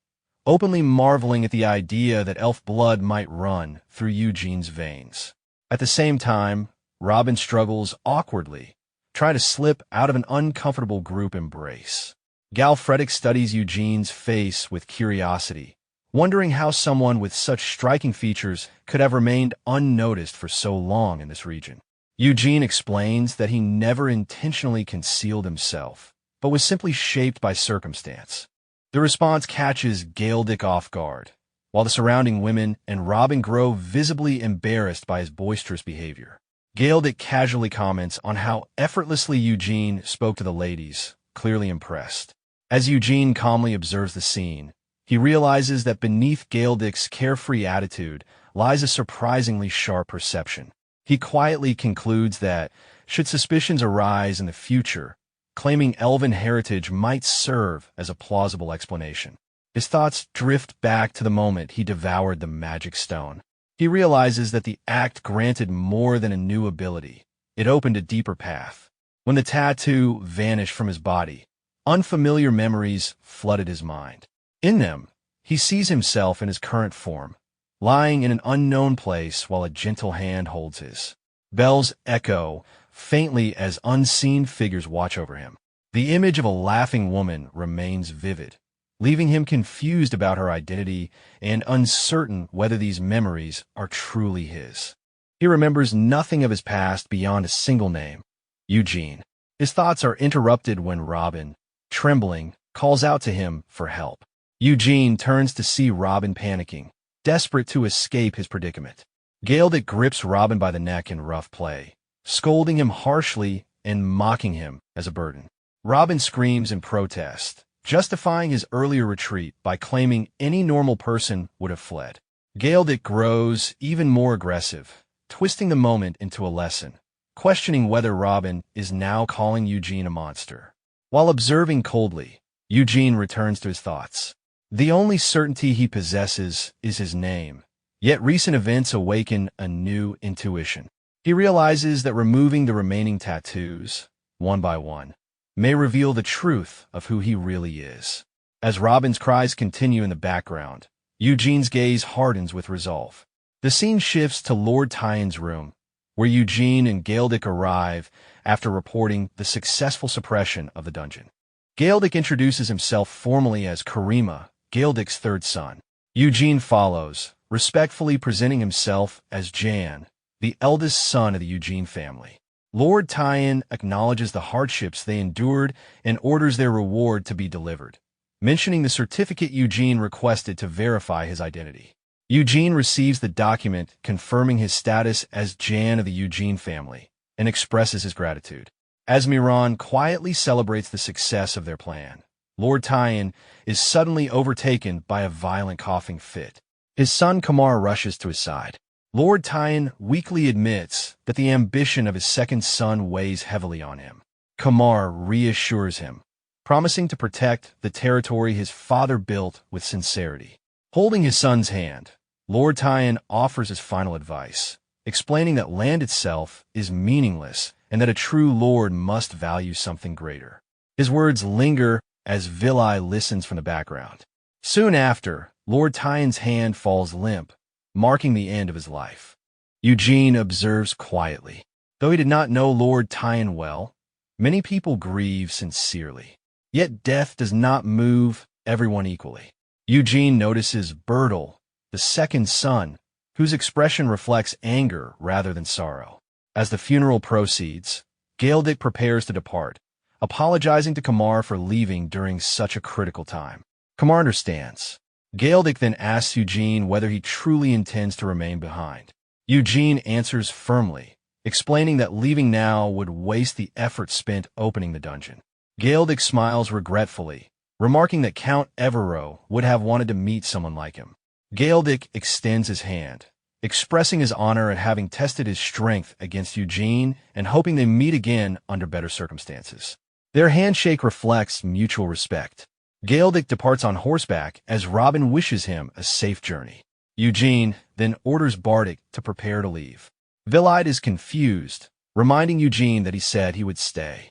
openly marveling at the idea that elf blood might run through Eugene's veins. At the same time, Robin struggles awkwardly, trying to slip out of an uncomfortable group embrace. Galfredic studies Eugene's face with curiosity, wondering how someone with such striking features could have remained unnoticed for so long in this region. Eugene explains that he never intentionally concealed himself, but was simply shaped by circumstance. The response catches Galdic off guard, while the surrounding women and Robin grow visibly embarrassed by his boisterous behavior. Galdic casually comments on how effortlessly Eugene spoke to the ladies, clearly impressed. As Eugene calmly observes the scene, he realizes that beneath Galdic's carefree attitude lies a surprisingly sharp perception. He quietly concludes that, should suspicions arise in the future, claiming elven heritage might serve as a plausible explanation. His thoughts drift back to the moment he devoured the magic stone. He realizes that the act granted more than a new ability. It opened a deeper path. When the tattoo vanished from his body, Unfamiliar memories flooded his mind. In them, he sees himself in his current form, lying in an unknown place while a gentle hand holds his. Bells echo faintly as unseen figures watch over him. The image of a laughing woman remains vivid, leaving him confused about her identity and uncertain whether these memories are truly his. He remembers nothing of his past beyond a single name, Eugene. His thoughts are interrupted when Robin, trembling, calls out to him for help. Eugene turns to see Robin panicking, desperate to escape his predicament. Galedic grips Robin by the neck in rough play, scolding him harshly and mocking him as a burden. Robin screams in protest, justifying his earlier retreat by claiming any normal person would have fled. Galedic grows even more aggressive, twisting the moment into a lesson, questioning whether Robin is now calling Eugene a monster. While observing coldly, Eugene returns to his thoughts. The only certainty he possesses is his name, yet recent events awaken a new intuition. He realizes that removing the remaining tattoos, one by one, may reveal the truth of who he really is. As Robin's cries continue in the background, Eugene's gaze hardens with resolve. The scene shifts to Lord Tyen's room, where Eugene and Galedic arrive after reporting the successful suppression of the dungeon. Galedic introduces himself formally as Karima, Galedic's third son. Eugene follows, respectfully presenting himself as Jan, the eldest son of the Eugene family. Lord Tyen acknowledges the hardships they endured and orders their reward to be delivered, mentioning the certificate Eugene requested to verify his identity. Eugene receives the document confirming his status as Jan of the Eugene family and expresses his gratitude. As Miran quietly celebrates the success of their plan, Lord Tyen is suddenly overtaken by a violent coughing fit. His son Kamar rushes to his side. Lord Tyen weakly admits that the ambition of his second son weighs heavily on him. Kamar reassures him, promising to protect the territory his father built with sincerity. Holding his son's hand, Lord Tyen offers his final advice, explaining that land itself is meaningless and that a true lord must value something greater. His words linger as Vilai listens from the background. Soon after, Lord Tyen's hand falls limp, marking the end of his life. Eugene observes quietly. Though he did not know Lord Tyen well, many people grieve sincerely. Yet death does not move everyone equally. Eugene notices Bertel, the second son, whose expression reflects anger rather than sorrow. As the funeral proceeds, Galedic prepares to depart, apologizing to Kamar for leaving during such a critical time. Kamar understands. Galedic then asks Eugene whether he truly intends to remain behind. Eugene answers firmly, explaining that leaving now would waste the effort spent opening the dungeon. Galedic smiles regretfully, remarking that Count Evero would have wanted to meet someone like him. Galedic extends his hand, expressing his honor at having tested his strength against Eugene and hoping they meet again under better circumstances. Their handshake reflects mutual respect. Galedic departs on horseback as Robin wishes him a safe journey. Eugene then orders Bardic to prepare to leave. Vilide is confused, reminding Eugene that he said he would stay.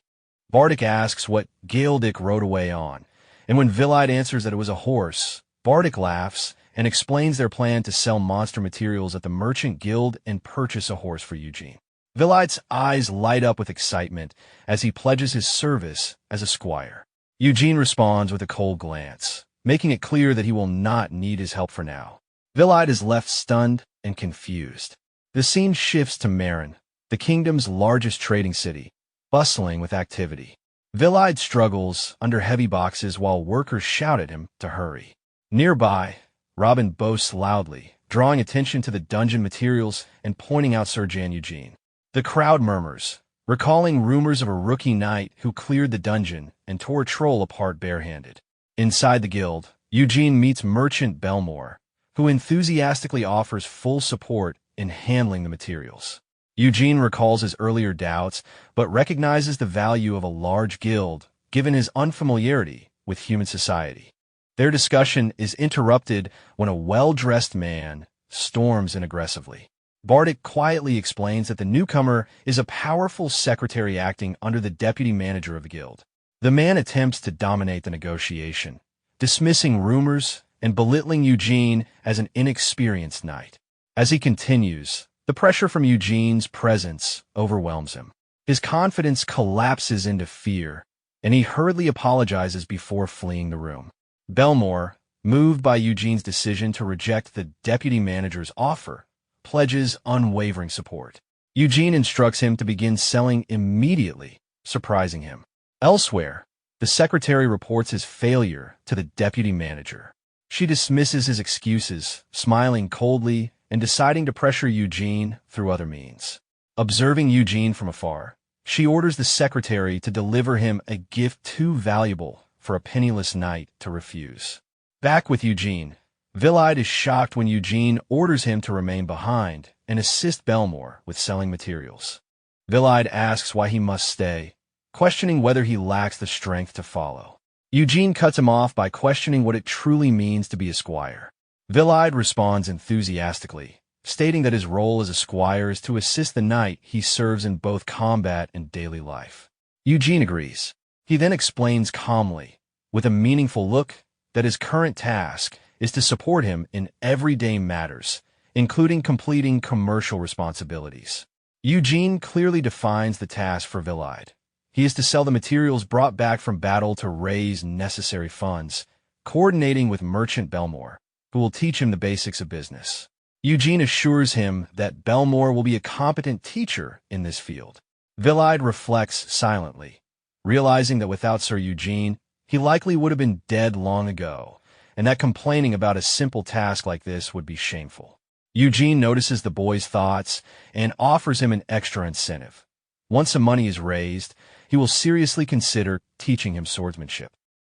Bardic asks what Galedic rode away on, and when Vilide answers that it was a horse, Bardic laughs and explains their plan to sell monster materials at the Merchant Guild and purchase a horse for Eugene. Vilide's eyes light up with excitement as he pledges his service as a squire. Eugene responds with a cold glance, making it clear that he will not need his help for now. Vilide is left stunned and confused. The scene shifts to Marin, the kingdom's largest trading city, bustling with activity. Vilide struggles under heavy boxes while workers shout at him to hurry. Nearby, Robin boasts loudly, drawing attention to the dungeon materials and pointing out Sir Jan Eugene. The crowd murmurs, recalling rumors of a rookie knight who cleared the dungeon and tore a troll apart barehanded. Inside the guild, Eugene meets Merchant Belmore, who enthusiastically offers full support in handling the materials. Eugene recalls his earlier doubts, but recognizes the value of a large guild, given his unfamiliarity with human society. Their discussion is interrupted when a well-dressed man storms in aggressively. Bardic quietly explains that the newcomer is a powerful secretary acting under the deputy manager of the guild. The man attempts to dominate the negotiation, dismissing rumors and belittling Eugene as an inexperienced knight. As he continues, the pressure from Eugene's presence overwhelms him. His confidence collapses into fear, and he hurriedly apologizes before fleeing the room. Belmore, moved by Eugene's decision to reject the deputy manager's offer, pledges unwavering support. Eugene instructs him to begin selling immediately, surprising him. Elsewhere, the secretary reports his failure to the deputy manager. She dismisses his excuses, smiling coldly and deciding to pressure Eugene through other means. Observing Eugene from afar, she orders the secretary to deliver him a gift too valuable for a penniless knight to refuse. Back with Eugene, Vilide is shocked when Eugene orders him to remain behind and assist Belmore with selling materials. Vilide asks why he must stay, questioning whether he lacks the strength to follow. Eugene cuts him off by questioning what it truly means to be a squire. Vilide responds enthusiastically, stating that his role as a squire is to assist the knight he serves in both combat and daily life. Eugene agrees. He then explains calmly, with a meaningful look, that his current task is to support him in everyday matters, including completing commercial responsibilities. Eugene clearly defines the task for Vilide. He is to sell the materials brought back from battle to raise necessary funds, coordinating with merchant Belmore, who will teach him the basics of business. Eugene assures him that Belmore will be a competent teacher in this field. Vilide reflects silently, realizing that without Sir Eugene, he likely would have been dead long ago, and that complaining about a simple task like this would be shameful. Eugene notices the boy's thoughts and offers him an extra incentive. Once the money is raised, he will seriously consider teaching him swordsmanship.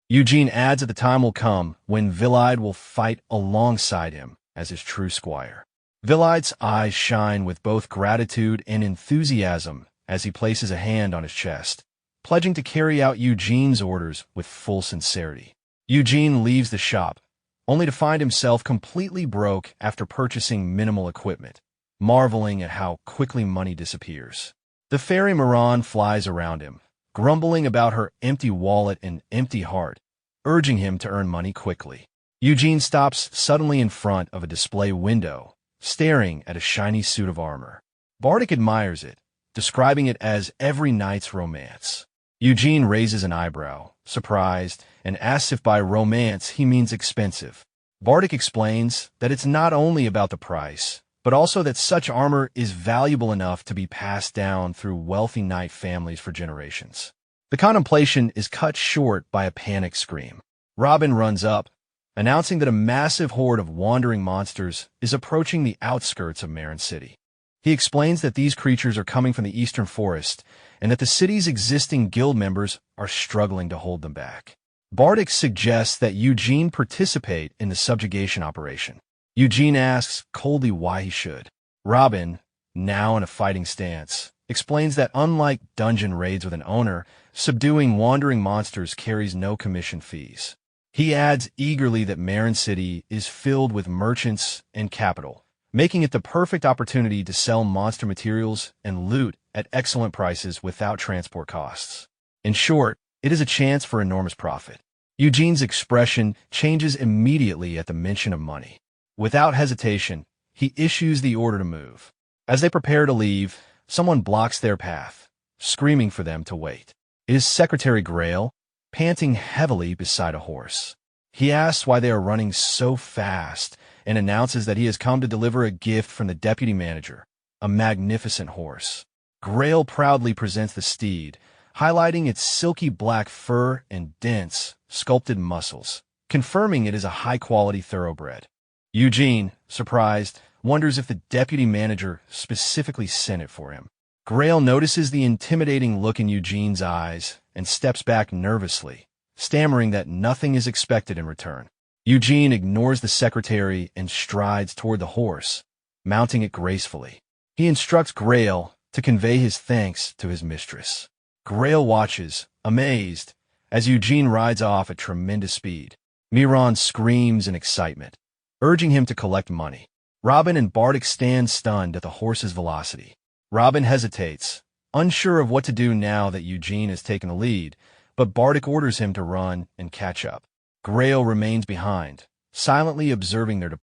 Eugene adds that the time will come when Vilide will fight alongside him as his true squire. Vilide's eyes shine with both gratitude and enthusiasm as he places a hand on his chest, pledging to carry out Eugene's orders with full sincerity. Eugene leaves the shop, only to find himself completely broke after purchasing minimal equipment, marveling at how quickly money disappears. The fairy Miran flies around him, grumbling about her empty wallet and empty heart, urging him to earn money quickly. Eugene stops suddenly in front of a display window, staring at a shiny suit of armor. Bardic admires it, describing it as every knight's romance. Eugene raises an eyebrow, surprised, and asks if by romance he means expensive. Bardic explains that it's not only about the price, but also that such armor is valuable enough to be passed down through wealthy knight families for generations. The contemplation is cut short by a panic scream. Robin runs up, announcing that a massive horde of wandering monsters is approaching the outskirts of Marin City. He explains that these creatures are coming from the eastern forest and that the city's existing guild members are struggling to hold them back. Bardic suggests that Eugene participate in the subjugation operation. Eugene asks coldly why he should. Robin, now in a fighting stance, explains that unlike dungeon raids with an owner, subduing wandering monsters carries no commission fees. He adds eagerly that Marin City is filled with merchants and capital, making it the perfect opportunity to sell monster materials and loot at excellent prices without transport costs. In short, it is a chance for enormous profit. Eugene's expression changes immediately at the mention of money. Without hesitation, he issues the order to move. As they prepare to leave, someone blocks their path, screaming for them to wait. It is Secretary Grail, panting heavily beside a horse. He asks why they are running so fast and announces that he has come to deliver a gift from the deputy manager, a magnificent horse. Grail proudly presents the steed, highlighting its silky black fur and dense, sculpted muscles, confirming it is a high-quality thoroughbred. Eugene, surprised, wonders if the deputy manager specifically sent it for him. Grail notices the intimidating look in Eugene's eyes and steps back nervously, stammering that nothing is expected in return. Eugene ignores the secretary and strides toward the horse, mounting it gracefully. He instructs Grail to convey his thanks to his mistress. Grail watches, amazed, as Eugene rides off at tremendous speed. Miran screams in excitement, urging him to collect money. Robin and Bardic stand stunned at the horse's velocity. Robin hesitates, unsure of what to do now that Eugene has taken the lead, but Bardic orders him to run and catch up. Grail remains behind, silently observing their departure.